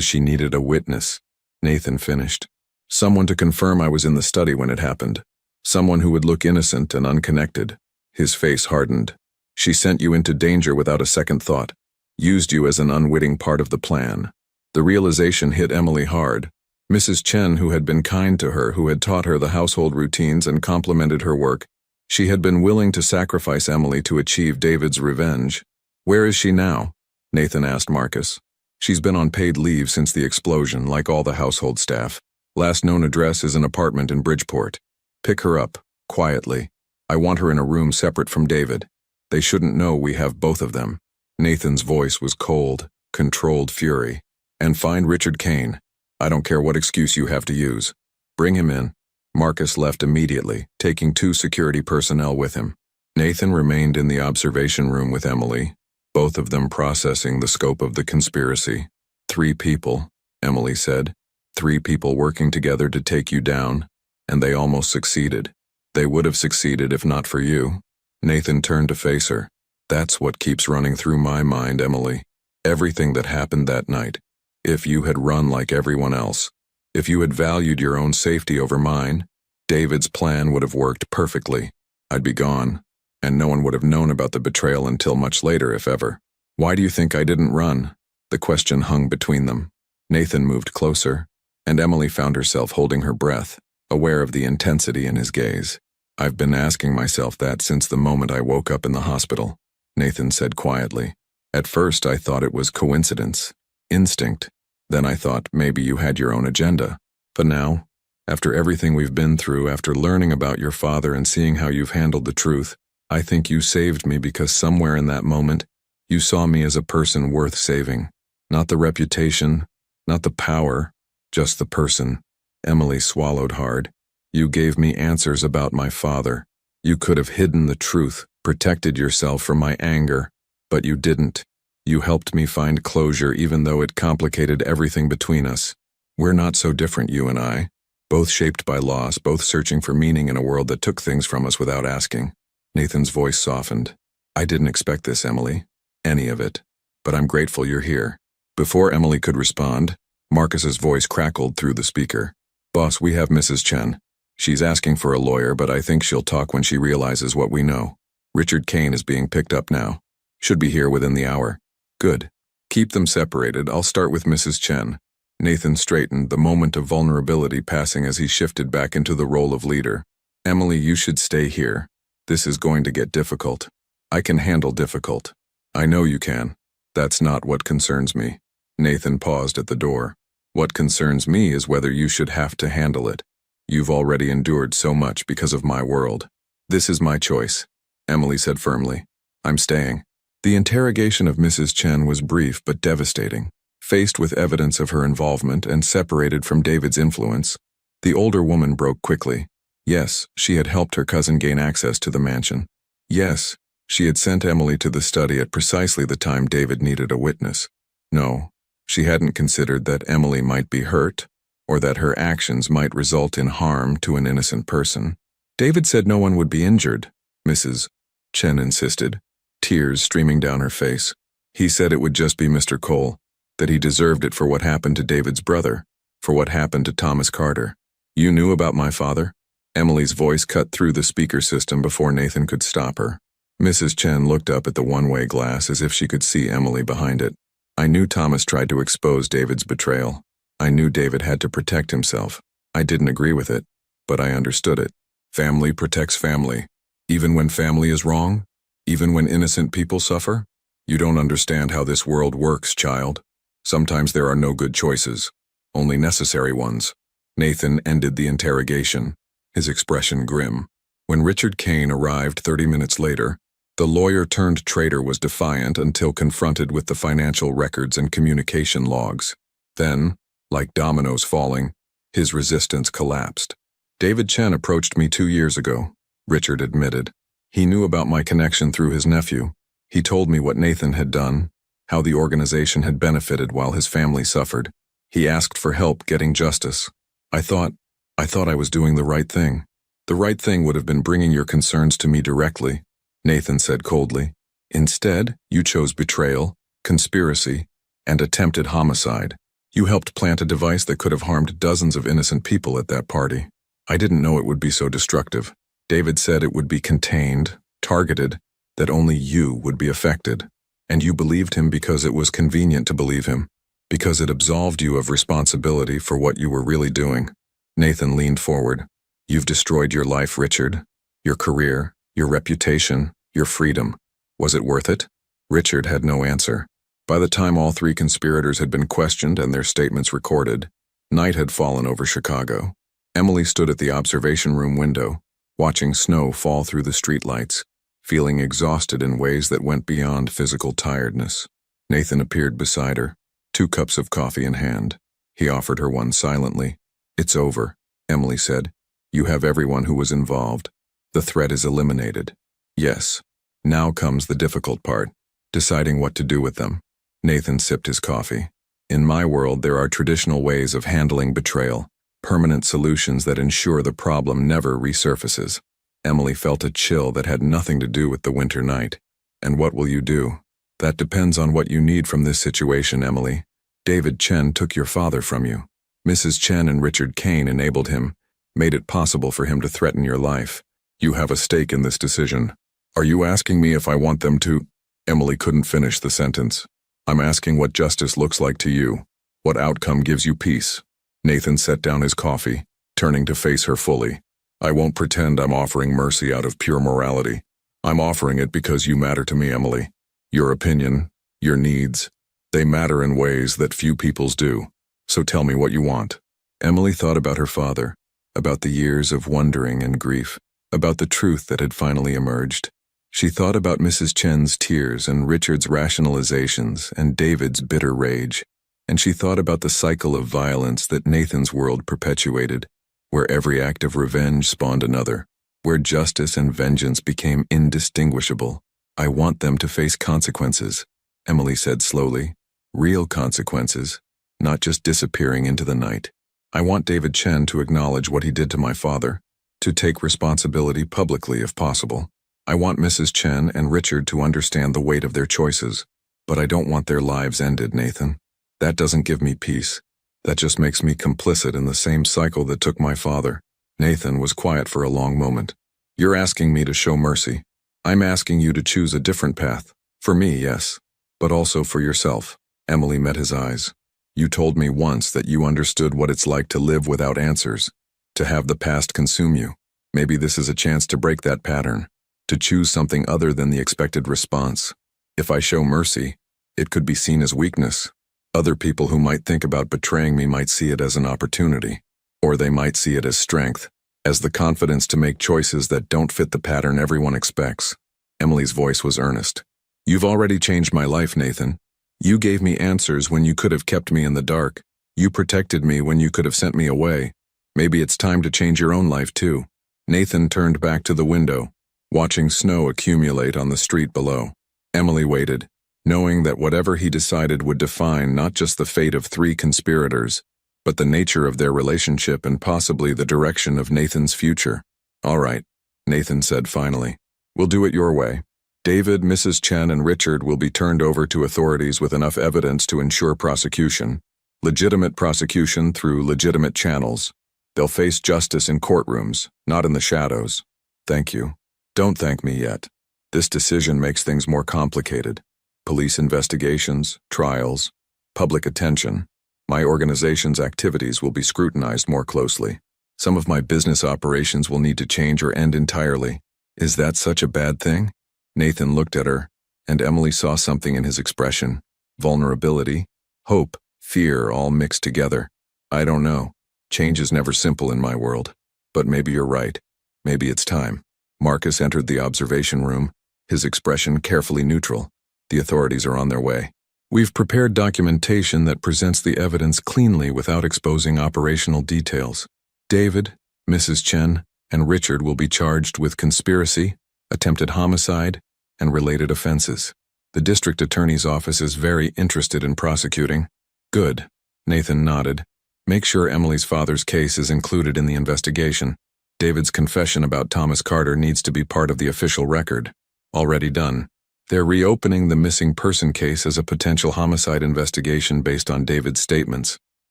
she needed a witness. Nathan finished. Someone to confirm I was in the study when it happened. Someone who would look innocent and unconnected. His face hardened. She sent you into danger without a second thought. Used you as an unwitting part of the plan. The realization hit Emily hard. Mrs. Chen, who had been kind to her, who had taught her the household routines and complimented her work, she had been willing to sacrifice Emily to achieve David's revenge. Where is she now? Nathan asked Marcus. She's been on paid leave since the explosion, like all the household staff. Last known address is an apartment in Bridgeport. Pick her up, quietly. I want her in a room separate from David. They shouldn't know we have both of them. Nathan's voice was cold, controlled fury. And find Richard Kane. I don't care what excuse you have to use. Bring him in. Marcus left immediately, taking 2 security personnel with him. Nathan remained in the observation room with Emily, both of them processing the scope of the conspiracy. 3 people, Emily said. 3 people working together to take you down, and they almost succeeded. They would have succeeded if not for you. Nathan turned to face her. That's what keeps running through my mind, Emily. Everything that happened that night. If you had run like everyone else, if you had valued your own safety over mine, David's plan would have worked perfectly. I'd be gone, and no one would have known about the betrayal until much later, if ever. Why do you think I didn't run? The question hung between them. Nathan moved closer, and Emily found herself holding her breath, aware of the intensity in his gaze. I've been asking myself that since the moment I woke up in the hospital, Nathan said quietly. At first I thought it was coincidence, instinct. Then I thought maybe you had your own agenda. But now, after everything we've been through, after learning about your father and seeing how you've handled the truth, I think you saved me because somewhere in that moment, you saw me as a person worth saving. Not the reputation, not the power, just the person. Emily swallowed hard. You gave me answers about my father. You could have hidden the truth, protected yourself from my anger, but you didn't. You helped me find closure even though it complicated everything between us. We're not so different, you and I. Both shaped by loss, both searching for meaning in a world that took things from us without asking. Nathan's voice softened. I didn't expect this, Emily. Any of it. But I'm grateful you're here. Before Emily could respond, Marcus's voice crackled through the speaker. Boss, we have Mrs. Chen. She's asking for a lawyer, but I think she'll talk when she realizes what we know. Richard Kane is being picked up now. Should be here within the hour. Good. Keep them separated. I'll start with Mrs. Chen. Nathan straightened, the moment of vulnerability passing as he shifted back into the role of leader. Emily, you should stay here. This is going to get difficult. I can handle difficult. I know you can. That's not what concerns me. Nathan paused at the door. What concerns me is whether you should have to handle it. You've already endured so much because of my world. This is my choice, Emily said firmly. I'm staying. The interrogation of Mrs. Chen was brief but devastating. Faced with evidence of her involvement and separated from David's influence, the older woman broke quickly. Yes, she had helped her cousin gain access to the mansion. Yes, she had sent Emily to the study at precisely the time David needed a witness. No, she hadn't considered that Emily might be hurt, or that her actions might result in harm to an innocent person. David said no one would be injured, Mrs. Chen insisted, tears streaming down her face. He said it would just be Mr. Cole, that he deserved it for what happened to David's brother, for what happened to Thomas Carter. You knew about my father? Emily's voice cut through the speaker system before Nathan could stop her. Mrs. Chen looked up at the one-way glass as if she could see Emily behind it. I knew Thomas tried to expose David's betrayal. I knew David had to protect himself. I didn't agree with it, but I understood it. Family protects family. Even when family is wrong? Even when innocent people suffer? You don't understand how this world works, child. Sometimes there are no good choices, only necessary ones. Nathan ended the interrogation, his expression grim. When Richard Kane arrived 30 minutes later, the lawyer-turned-traitor was defiant until confronted with the financial records and communication logs. Then, like dominoes falling, his resistance collapsed. David Chen approached me 2 years ago, Richard admitted. He knew about my connection through his nephew. He told me what Nathan had done, how the organization had benefited while his family suffered. He asked for help getting justice. I thought I was doing the right thing. The right thing would have been bringing your concerns to me directly, Nathan said coldly. Instead, you chose betrayal, conspiracy, and attempted homicide. You helped plant a device that could have harmed dozens of innocent people at that party. I didn't know it would be so destructive. David said it would be contained, targeted, that only you would be affected. And you believed him because it was convenient to believe him, because it absolved you of responsibility for what you were really doing. Nathan leaned forward. You've destroyed your life, Richard. Your career, your reputation, your freedom. Was it worth it? Richard had no answer. By the time all three conspirators had been questioned and their statements recorded, night had fallen over Chicago. Emily stood at the observation room window, watching snow fall through the streetlights, feeling exhausted in ways that went beyond physical tiredness. Nathan appeared beside her, 2 cups of coffee in hand. He offered her one silently. "It's over," Emily said. "You have everyone who was involved. The threat is eliminated." "Yes. Now comes the difficult part, deciding what to do with them." Nathan sipped his coffee. "In my world, there are traditional ways of handling betrayal, permanent solutions that ensure the problem never resurfaces." Emily felt a chill that had nothing to do with the winter night. "And what will you do?" "That depends on what you need from this situation, Emily. David Chen took your father from you. Mrs. Chen and Richard Kane enabled him, made it possible for him to threaten your life. You have a stake in this decision. Are you asking me if I want them to?" Emily couldn't finish the sentence. "I'm asking what justice looks like to you. What outcome gives you peace?" Nathan set down his coffee, turning to face her fully. "I won't pretend I'm offering mercy out of pure morality. I'm offering it because you matter to me, Emily. Your opinion, your needs, they matter in ways that few people's do. So tell me what you want." Emily thought about her father, about the years of wondering and grief, about the truth that had finally emerged. She thought about Mrs. Chen's tears and Richard's rationalizations and David's bitter rage. And she thought about the cycle of violence that Nathan's world perpetuated, where every act of revenge spawned another, where justice and vengeance became indistinguishable. "I want them to face consequences," Emily said slowly. "Real consequences, not just disappearing into the night. I want David Chen to acknowledge what he did to my father, to take responsibility publicly if possible. I want Mrs. Chen and Richard to understand the weight of their choices, but I don't want their lives ended, Nathan. That doesn't give me peace. That just makes me complicit in the same cycle that took my father." Nathan was quiet for a long moment. "You're asking me to show mercy. I'm asking you to choose a different path. For me, yes, but also for yourself." Emily met his eyes. "You told me once that you understood what it's like to live without answers, to have the past consume you. Maybe this is a chance to break that pattern, to choose something other than the expected response. If I show mercy, it could be seen as weakness. Other people who might think about betraying me might see it as an opportunity, or they might see it as strength, as the confidence to make choices that don't fit the pattern everyone expects." Emily's voice was earnest. "You've already changed my life, Nathan. You gave me answers when you could have kept me in the dark. You protected me when you could have sent me away. Maybe it's time to change your own life too." Nathan turned back to the window, watching snow accumulate on the street below. Emily waited, knowing that whatever he decided would define not just the fate of 3 conspirators, but the nature of their relationship and possibly the direction of Nathan's future. "All right," Nathan said finally. "We'll do it your way. David, Mrs. Chen, and Richard will be turned over to authorities with enough evidence to ensure prosecution. Legitimate prosecution through legitimate channels. They'll face justice in courtrooms, not in the shadows." "Thank you." "Don't thank me yet. This decision makes things more complicated. Police investigations, trials, public attention. My organization's activities will be scrutinized more closely. Some of my business operations will need to change or end entirely. Is that such a bad thing?" Nathan looked at her, and Emily saw something in his expression. Vulnerability, hope, fear all mixed together. "I don't know. Change is never simple in my world. But maybe you're right. Maybe it's time." Marcus entered the observation room, his expression carefully neutral. "The authorities are on their way. We've prepared documentation that presents the evidence cleanly without exposing operational details. David, Mrs. Chen, and Richard will be charged with conspiracy, attempted homicide, and related offenses. The district attorney's office is very interested in prosecuting." "Good," Nathan nodded. "Make sure Emily's father's case is included in the investigation. David's confession about Thomas Carter needs to be part of the official record." "Already done. They're reopening the missing person case as a potential homicide investigation based on David's statements."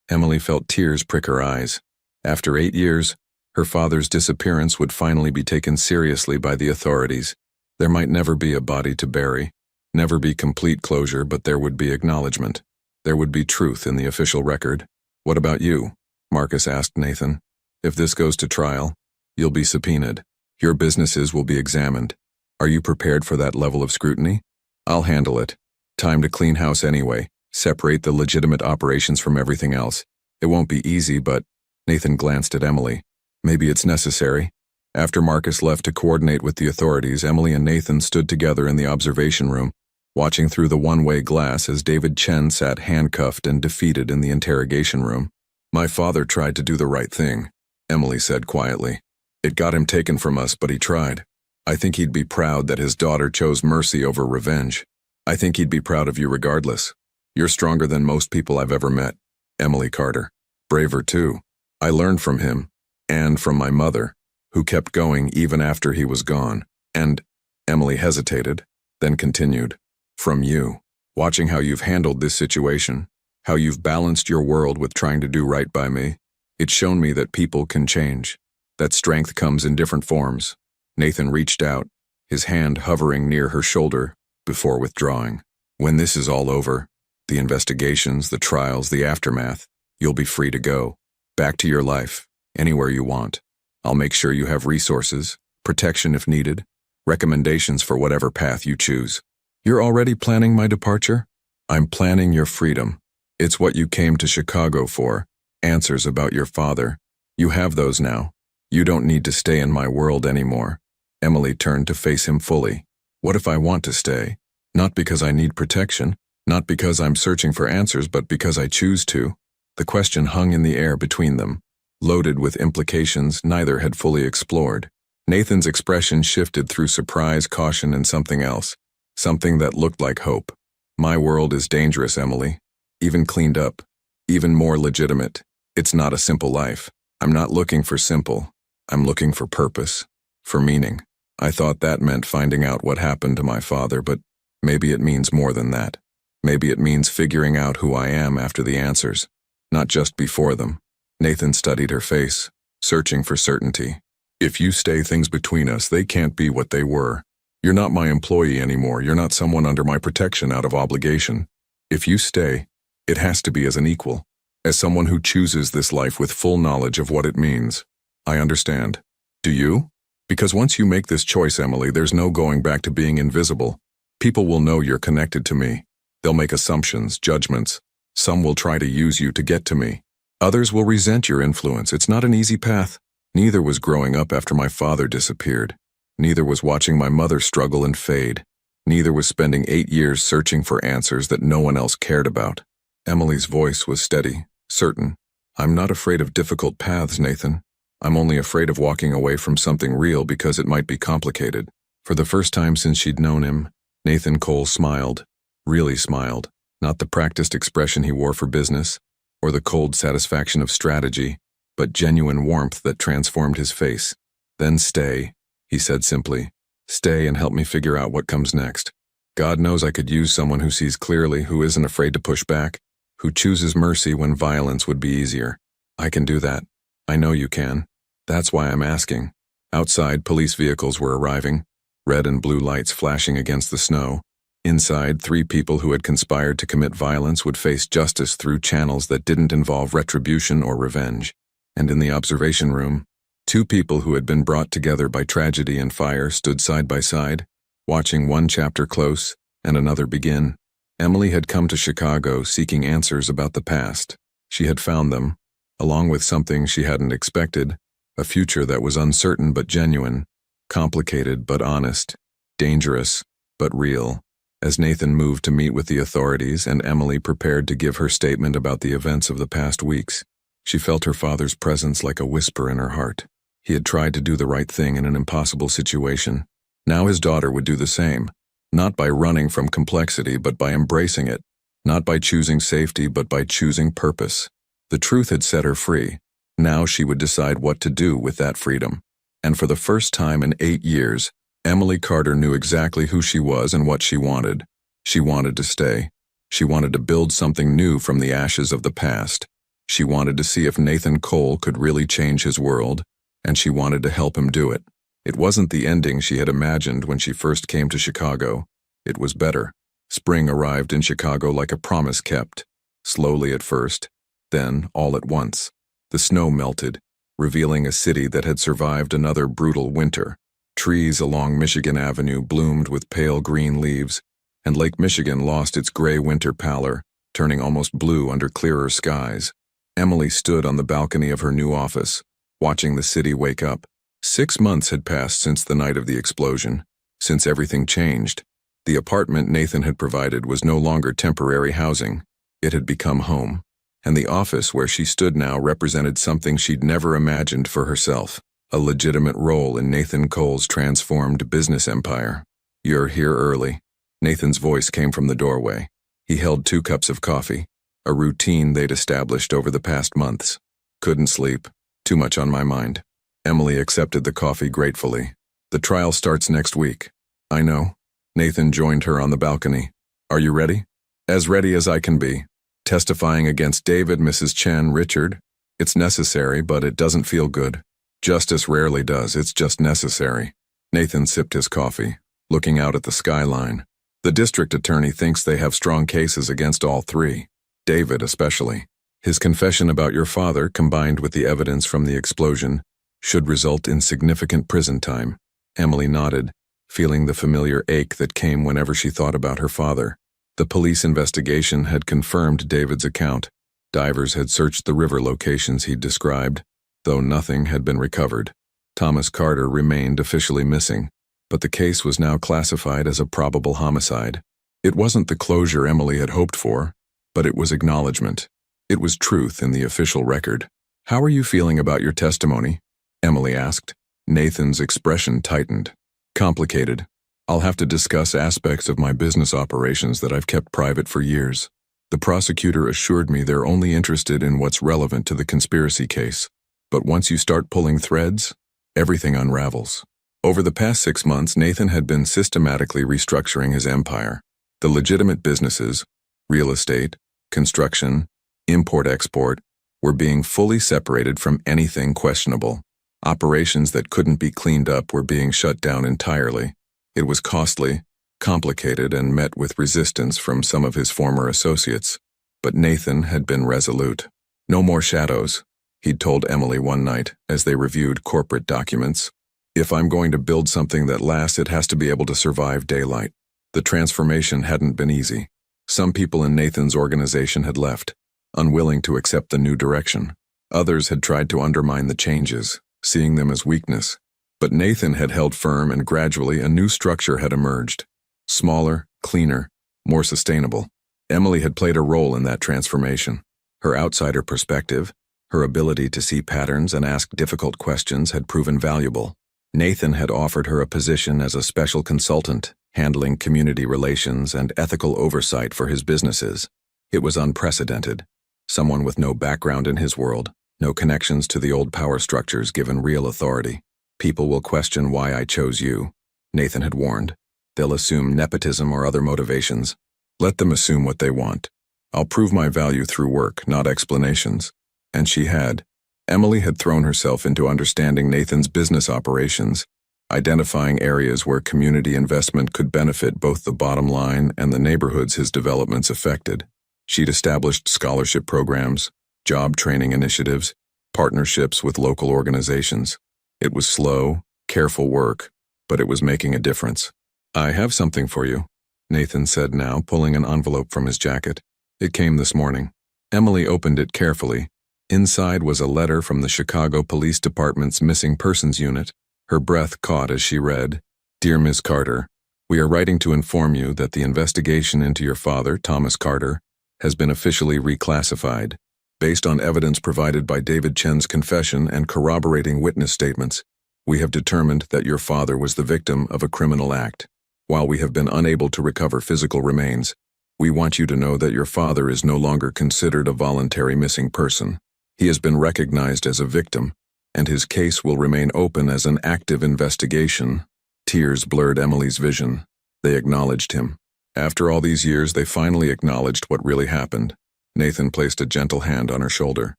Emily felt tears prick her eyes. After 8 years, her father's disappearance would finally be taken seriously by the authorities. There might never be a body to bury, never be complete closure, but there would be acknowledgement. There would be truth in the official record. "What about you?" Marcus asked Nathan. "If this goes to trial, you'll be subpoenaed. Your businesses will be examined. Are you prepared for that level of scrutiny?" "I'll handle it. Time to clean house anyway. Separate the legitimate operations from everything else. It won't be easy, but Nathan glanced at Emily. Maybe it's necessary. After Marcus left to coordinate with the authorities, Emily and Nathan stood together in the observation room, watching through the one-way glass as David Chen sat handcuffed and defeated in the interrogation room. My father tried to do the right thing, Emily said quietly. It got him taken from us, but he tried. I think he'd be proud that his daughter chose mercy over revenge. I think he'd be proud of you regardless. You're stronger than most people I've ever met. Emily Carter. Braver too. I learned from him, and from my mother, who kept going even after he was gone. And, Emily hesitated, then continued, from you. Watching how you've handled this situation, how you've balanced your world with trying to do right by me, it's shown me that people can change, that strength comes in different forms. Nathan reached out, his hand hovering near her shoulder, before withdrawing. When this is all over, the investigations, the trials, the aftermath, you'll be free to go. Back to your life, anywhere you want. I'll make sure you have resources, protection if needed, recommendations for whatever path you choose. You're already planning my departure? I'm planning your freedom. It's what you came to Chicago for. Answers about your father. You have those now. You don't need to stay in my world anymore. Emily turned to face him fully. What if I want to stay? Not because I need protection, not because I'm searching for answers, but because I choose to. The question hung in the air between them, loaded with implications neither had fully explored. Nathan's expression shifted through surprise, caution, and something else. Something that looked like hope. My world is dangerous, Emily. Even cleaned up. Even more legitimate. It's not a simple life. I'm not looking for simple. I'm looking for purpose. For meaning. I thought that meant finding out what happened to my father, but maybe it means more than that. Maybe it means figuring out who I am after the answers. Not just before them. Nathan studied her face, searching for certainty. If you stay things between us, they can't be what they were. You're not my employee anymore. You're not someone under my protection out of obligation. If you stay, it has to be as an equal, as someone who chooses this life with full knowledge of what it means. I understand. Do you? Because once you make this choice, Emily, there's no going back to being invisible. People will know you're connected to me. They'll make assumptions, judgments. Some will try to use you to get to me. Others will resent your influence. It's not an easy path. Neither was growing up after my father disappeared. Neither was watching my mother struggle and fade. Neither was spending 8 years searching for answers that no one else cared about. Emily's voice was steady, certain. I'm not afraid of difficult paths, Nathan. I'm only afraid of walking away from something real because it might be complicated. For the first time since she'd known him, Nathan Cole smiled. Really smiled. Not the practiced expression he wore for business, or the cold satisfaction of strategy, but genuine warmth that transformed his face. Then stay, he said simply. Stay and help me figure out what comes next. God knows I could use someone who sees clearly, who isn't afraid to push back, who chooses mercy when violence would be easier. I can do that. I know you can. That's why I'm asking. Outside, police vehicles were arriving, red and blue lights flashing against the snow. Inside, 3 people who had conspired to commit violence would face justice through channels that didn't involve retribution or revenge. And in the observation room, 2 people who had been brought together by tragedy and fire stood side by side, watching one chapter close and another begin. Emily had come to Chicago seeking answers about the past. She had found them, along with something she hadn't expected, a future that was uncertain but genuine, complicated but honest, dangerous but real. As Nathan moved to meet with the authorities and Emily prepared to give her statement about the events of the past weeks, she felt her father's presence like a whisper in her heart. He had tried to do the right thing in an impossible situation. Now his daughter would do the same, not by running from complexity but by embracing it, not by choosing safety but by choosing purpose. The truth had set her free. Now she would decide what to do with that freedom. And for the first time in 8 years, Emily Carter knew exactly who she was and what she wanted. She wanted to stay. She wanted to build something new from the ashes of the past. She wanted to see if Nathan Cole could really change his world, and she wanted to help him do it. It wasn't the ending she had imagined when she first came to Chicago. It was better. Spring arrived in Chicago like a promise kept. Slowly at first, then all at once. The snow melted, revealing a city that had survived another brutal winter. Trees along Michigan Avenue bloomed with pale green leaves. and Lake Michigan lost its gray winter pallor, turning almost blue under clearer skies. Emily stood on the balcony of her new office, watching the city wake up. 6 months had passed since the night of the explosion, since everything changed. The apartment Nathan had provided was no longer temporary housing. It had become home, and the office where she stood now represented something she'd never imagined for herself, a legitimate role in Nathan Cole's transformed business empire. "You're here early." Nathan's voice came from the doorway. He held 2 cups of coffee, a routine they'd established over the past months. "Couldn't sleep. Too much on my mind." Emily accepted the coffee gratefully. "The trial starts next week." "I know." Nathan joined her on the balcony. "Are you ready?" "As ready as I can be." "Testifying against David, Mrs. Chen, Richard? It's necessary, but it doesn't feel good." "Justice rarely does, it's just necessary." Nathan sipped his coffee, looking out at the skyline. "The district attorney thinks they have strong cases against all 3. David especially. His confession about your father, combined with the evidence from the explosion, should result in significant prison time." Emily nodded, feeling the familiar ache that came whenever she thought about her father. The police investigation had confirmed David's account. Divers had searched the river locations he'd described, though nothing had been recovered. Thomas Carter remained officially missing, but the case was now classified as a probable homicide. It wasn't the closure Emily had hoped for, but it was acknowledgement. It was truth in the official record. "How are you feeling about your testimony?" Emily asked. Nathan's expression tightened. "Complicated. I'll have to discuss aspects of my business operations that I've kept private for years. The prosecutor assured me they're only interested in what's relevant to the conspiracy case. But once you start pulling threads, everything unravels." Over the past 6 months, Nathan had been systematically restructuring his empire. The legitimate businesses, real estate, construction, import-export, were being fully separated from anything questionable. Operations that couldn't be cleaned up were being shut down entirely. It was costly, complicated, and met with resistance from some of his former associates. But Nathan had been resolute. "No more shadows," he'd told Emily one night as they reviewed corporate documents. "If I'm going to build something that lasts, it has to be able to survive daylight." The transformation hadn't been easy. Some people in Nathan's organization had left, unwilling to accept the new direction. Others had tried to undermine the changes, seeing them as weakness. But Nathan had held firm, and gradually a new structure had emerged. Smaller, cleaner, more sustainable. Emily had played a role in that transformation. Her outsider perspective, her ability to see patterns and ask difficult questions had proven valuable. Nathan had offered her a position as a special consultant, handling community relations and ethical oversight for his businesses. It was unprecedented. Someone with no background in his world, no connections to the old power structures given real authority. "People will question why I chose you," Nathan had warned. "They'll assume nepotism or other motivations. Let them assume what they want. I'll prove my value through work, not explanations." And she had. Emily had thrown herself into understanding Nathan's business operations, identifying areas where community investment could benefit both the bottom line and the neighborhoods his developments affected. She'd established scholarship programs, job training initiatives, partnerships with local organizations. It was slow, careful work, but it was making a difference. "I have something for you," Nathan said now, pulling an envelope from his jacket. "It came this morning." Emily opened it carefully. Inside was a letter from the Chicago Police Department's Missing Persons Unit. Her breath caught as she read, "Dear Ms. Carter, we are writing to inform you that the investigation into your father, Thomas Carter, has been officially reclassified. Based on evidence provided by David Chen's confession and corroborating witness statements, we have determined that your father was the victim of a criminal act. While we have been unable to recover physical remains, we want you to know that your father is no longer considered a voluntary missing person. He has been recognized as a victim, and his case will remain open as an active investigation." Tears blurred Emily's vision. They acknowledged him. After all these years, they finally acknowledged what really happened. Nathan placed a gentle hand on her shoulder.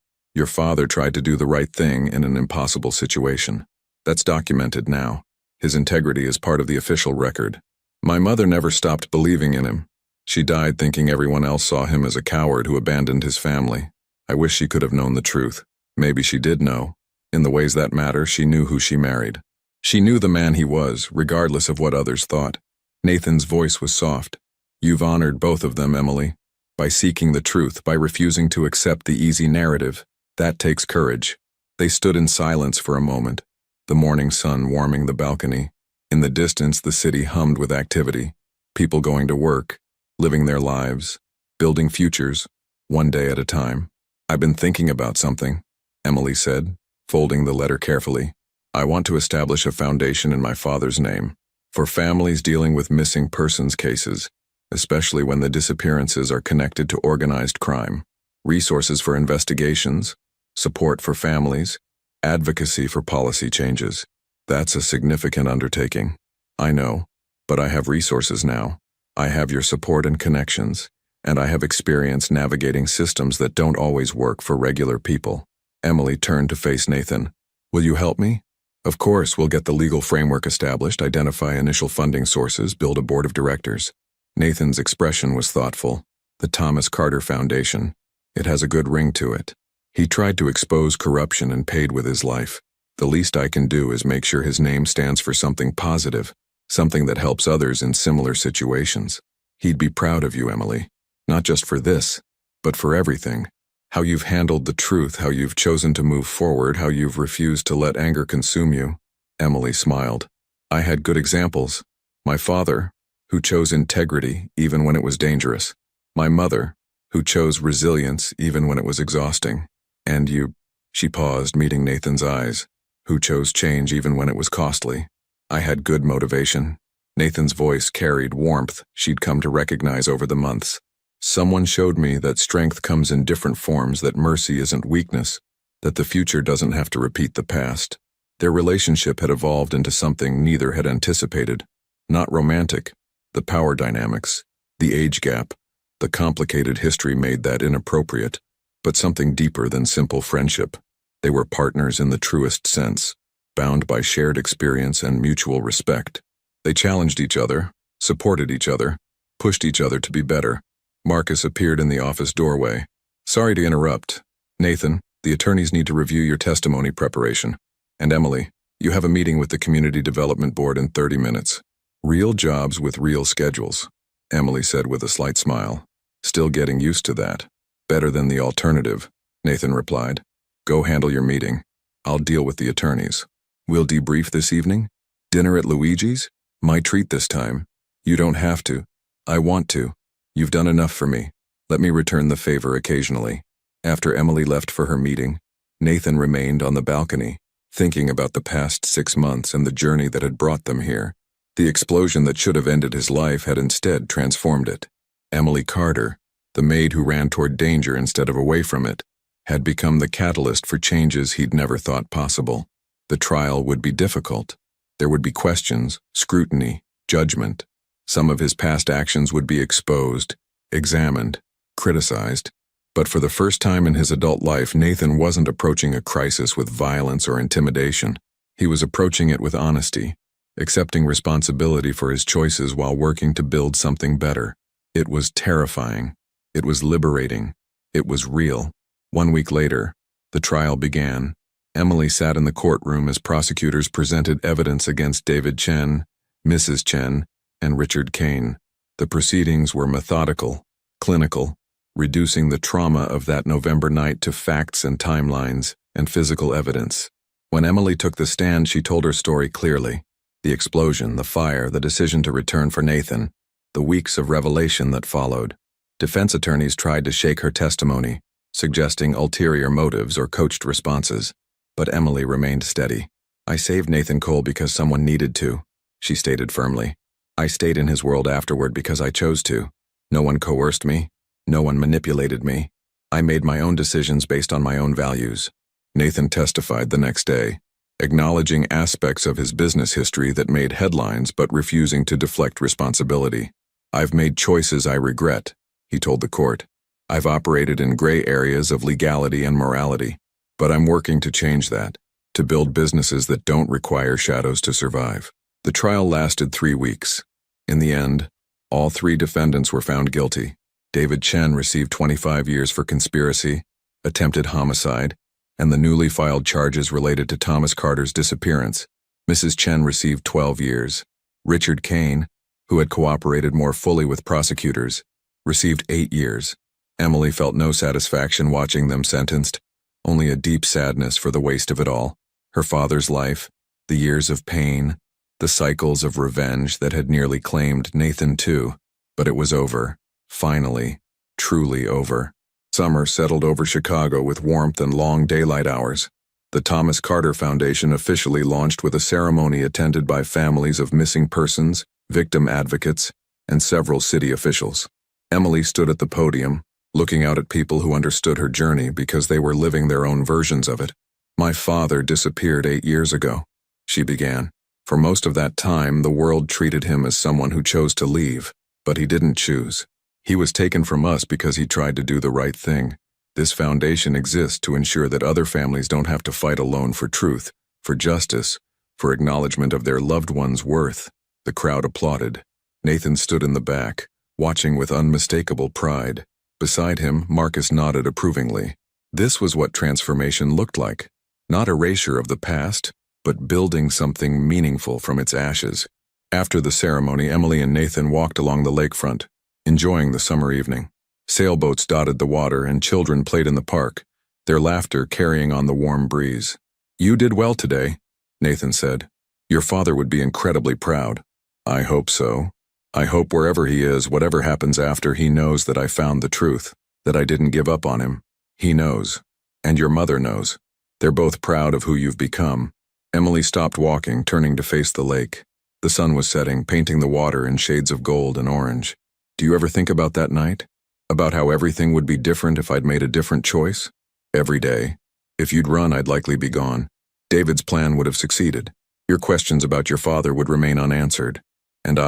"Your father tried to do the right thing in an impossible situation. That's documented now. His integrity is part of the official record. My mother never stopped believing in him. She died thinking everyone else saw him as a coward who abandoned his family. I wish she could have known the truth. Maybe she did know. In the ways that matter, she knew who she married. She knew the man he was, regardless of what others thought." Nathan's voice was soft. You've honored both of them, Emily. By seeking the truth, by refusing to accept the easy narrative. That takes courage. They stood in silence for a moment, the morning sun warming the balcony. In the distance, the city hummed with activity. People going to work, living their lives, building futures, one day at a time. I've been thinking about something, Emily said, folding the letter carefully. I want to establish a foundation in my father's name, for families dealing with missing persons cases, especially when the disappearances are connected to organized crime, resources for investigations, support for families, advocacy for policy changes. That's a significant undertaking. I know, but I have resources now. I have your support and connections, and I have experience navigating systems that don't always work for regular people. Emily turned to face Nathan. Will you help me? Of course, we'll get the legal framework established, identify initial funding sources, build a board of directors. Nathan's expression was thoughtful. The Thomas Carter Foundation. It has a good ring to it. He tried to expose corruption and paid with his life. The least I can do is make sure his name stands for something positive, something that helps others in similar situations. He'd be proud of you, Emily. Not just for this, but for everything. How you've handled the truth, how you've chosen to move forward, how you've refused to let anger consume you. Emily smiled. I had good examples. My father, who chose integrity even when it was dangerous. My mother, who chose resilience even when it was exhausting. And you, she paused, meeting Nathan's eyes, who chose change even when it was costly. I had good motivation. Nathan's voice carried warmth she'd come to recognize over the months. Someone showed me that strength comes in different forms, that mercy isn't weakness, that the future doesn't have to repeat the past. Their relationship had evolved into something neither had anticipated. Not romantic. The power dynamics, the age gap, the complicated history made that inappropriate, but something deeper than simple friendship. They were partners in the truest sense, bound by shared experience and mutual respect. They challenged each other, supported each other, pushed each other to be better. Marcus appeared in the office doorway. Sorry to interrupt. Nathan, the attorneys need to review your testimony preparation. And Emily, you have a meeting with the Community Development Board in 30 minutes. Real jobs with real schedules, Emily said with a slight smile. Still getting used to that. Better than the alternative, Nathan replied. Go handle your meeting. I'll deal with the attorneys. We'll debrief this evening? Dinner at Luigi's? My treat this time. You don't have to. I want to. You've done enough for me. Let me return the favor occasionally. After Emily left for her meeting, Nathan remained on the balcony, thinking about the past 6 months and the journey that had brought them here. The explosion that should have ended his life had instead transformed it. Emily Carter, the maid who ran toward danger instead of away from it, had become the catalyst for changes he'd never thought possible. The trial would be difficult. There would be questions, scrutiny, judgment. Some of his past actions would be exposed, examined, criticized. But for the first time in his adult life, Nathan wasn't approaching a crisis with violence or intimidation. He was approaching it with honesty, accepting responsibility for his choices while working to build something better. It was terrifying. It was liberating. It was real. 1 week later, the trial began. Emily sat in the courtroom as prosecutors presented evidence against David Chen, Mrs. Chen, and Richard Kane. The proceedings were methodical, clinical, reducing the trauma of that November night to facts and timelines and physical evidence. When Emily took the stand, she told her story clearly. The explosion, the fire, the decision to return for Nathan, the weeks of revelation that followed. Defense attorneys tried to shake her testimony, suggesting ulterior motives or coached responses. But Emily remained steady. I saved Nathan Cole because someone needed to, she stated firmly. I stayed in his world afterward because I chose to. No one coerced me. No one manipulated me. I made my own decisions based on my own values. Nathan testified the next day, acknowledging aspects of his business history that made headlines but refusing to deflect responsibility. I've made choices I regret, he told the court. I've operated in gray areas of legality and morality, but I'm working to change that, to build businesses that don't require shadows to survive. The trial lasted 3 weeks. In the end, all 3 defendants were found guilty. David Chen received 25 years for conspiracy, attempted homicide, and the newly filed charges related to Thomas Carter's disappearance. Mrs. Chen received 12 years. Richard Kane, who had cooperated more fully with prosecutors, received 8 years. Emily felt no satisfaction watching them sentenced, only a deep sadness for the waste of it all. Her father's life, the years of pain, the cycles of revenge that had nearly claimed Nathan too. But it was over, finally, truly over. Summer settled over Chicago with warmth and long daylight hours. The Thomas Carter Foundation officially launched with a ceremony attended by families of missing persons, victim advocates, and several city officials. Emily stood at the podium, looking out at people who understood her journey because they were living their own versions of it. "My father disappeared 8 years ago," she began. "For most of that time, the world treated him as someone who chose to leave, but he didn't choose. He was taken from us because he tried to do the right thing. This foundation exists to ensure that other families don't have to fight alone for truth, for justice, for acknowledgement of their loved one's worth." The crowd applauded. Nathan stood in the back, watching with unmistakable pride. Beside him, Marcus nodded approvingly. This was what transformation looked like. Not erasure of the past, but building something meaningful from its ashes. After the ceremony, Emily and Nathan walked along the lakefront, enjoying the summer evening. Sailboats dotted the water and children played in the park, their laughter carrying on the warm breeze. "You did well today," Nathan said. "Your father would be incredibly proud." "I hope so. I hope wherever he is, whatever happens after, he knows that I found the truth, that I didn't give up on him. He knows. And your mother knows. They're both proud of who you've become." Emily stopped walking, turning to face the lake. The sun was setting, painting the water in shades of gold and orange. "Do you ever think about that night? About how everything would be different if I'd made a different choice?" "Every day. If you'd run, I'd likely be gone. David's plan would have succeeded. Your questions about your father would remain unanswered. And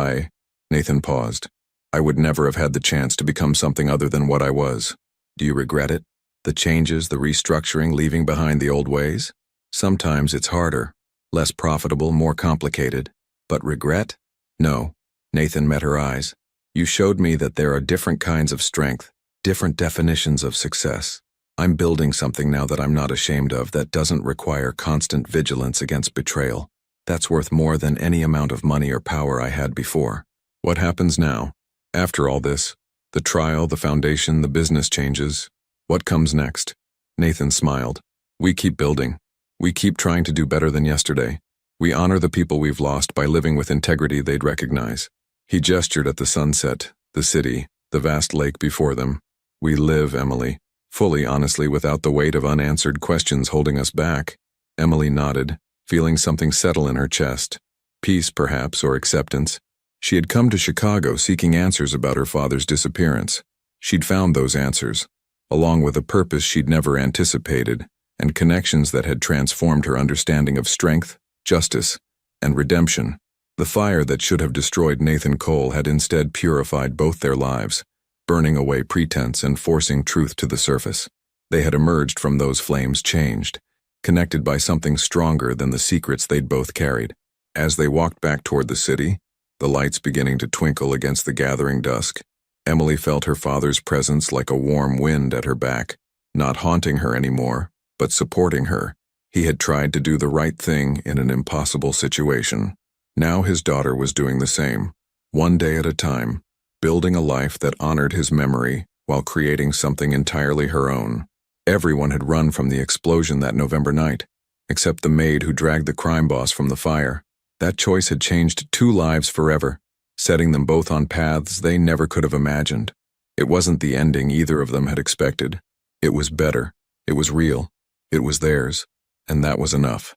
Nathan paused. "I would never have had the chance to become something other than what I was. Do you regret it? The changes, the restructuring, leaving behind the old ways? Sometimes it's harder, less profitable, more complicated. But regret? No." Nathan met her eyes. "You showed me that there are different kinds of strength, different definitions of success. I'm building something now that I'm not ashamed of, that doesn't require constant vigilance against betrayal. That's worth more than any amount of money or power I had before." "What happens now? After all this, the trial, the foundation, the business changes, what comes next?" Nathan smiled. "We keep building. We keep trying to do better than yesterday. We honor the people we've lost by living with integrity they'd recognize." He gestured at the sunset, the city, the vast lake before them. "We live, Emily, fully, honestly, without the weight of unanswered questions holding us back." Emily nodded, feeling something settle in her chest. Peace, perhaps, or acceptance. She had come to Chicago seeking answers about her father's disappearance. She'd found those answers, along with a purpose she'd never anticipated, and connections that had transformed her understanding of strength, justice, and redemption. The fire that should have destroyed Nathan Cole had instead purified both their lives, burning away pretense and forcing truth to the surface. They had emerged from those flames changed, connected by something stronger than the secrets they'd both carried. As they walked back toward the city, the lights beginning to twinkle against the gathering dusk, Emily felt her father's presence like a warm wind at her back, not haunting her anymore, but supporting her. He had tried to do the right thing in an impossible situation. Now his daughter was doing the same, one day at a time, building a life that honored his memory while creating something entirely her own. Everyone had run from the explosion that November night, except the maid who dragged the crime boss from the fire. That choice had changed 2 lives forever, setting them both on paths they never could have imagined. It wasn't the ending either of them had expected. It was better. It was real. It was theirs. And that was enough.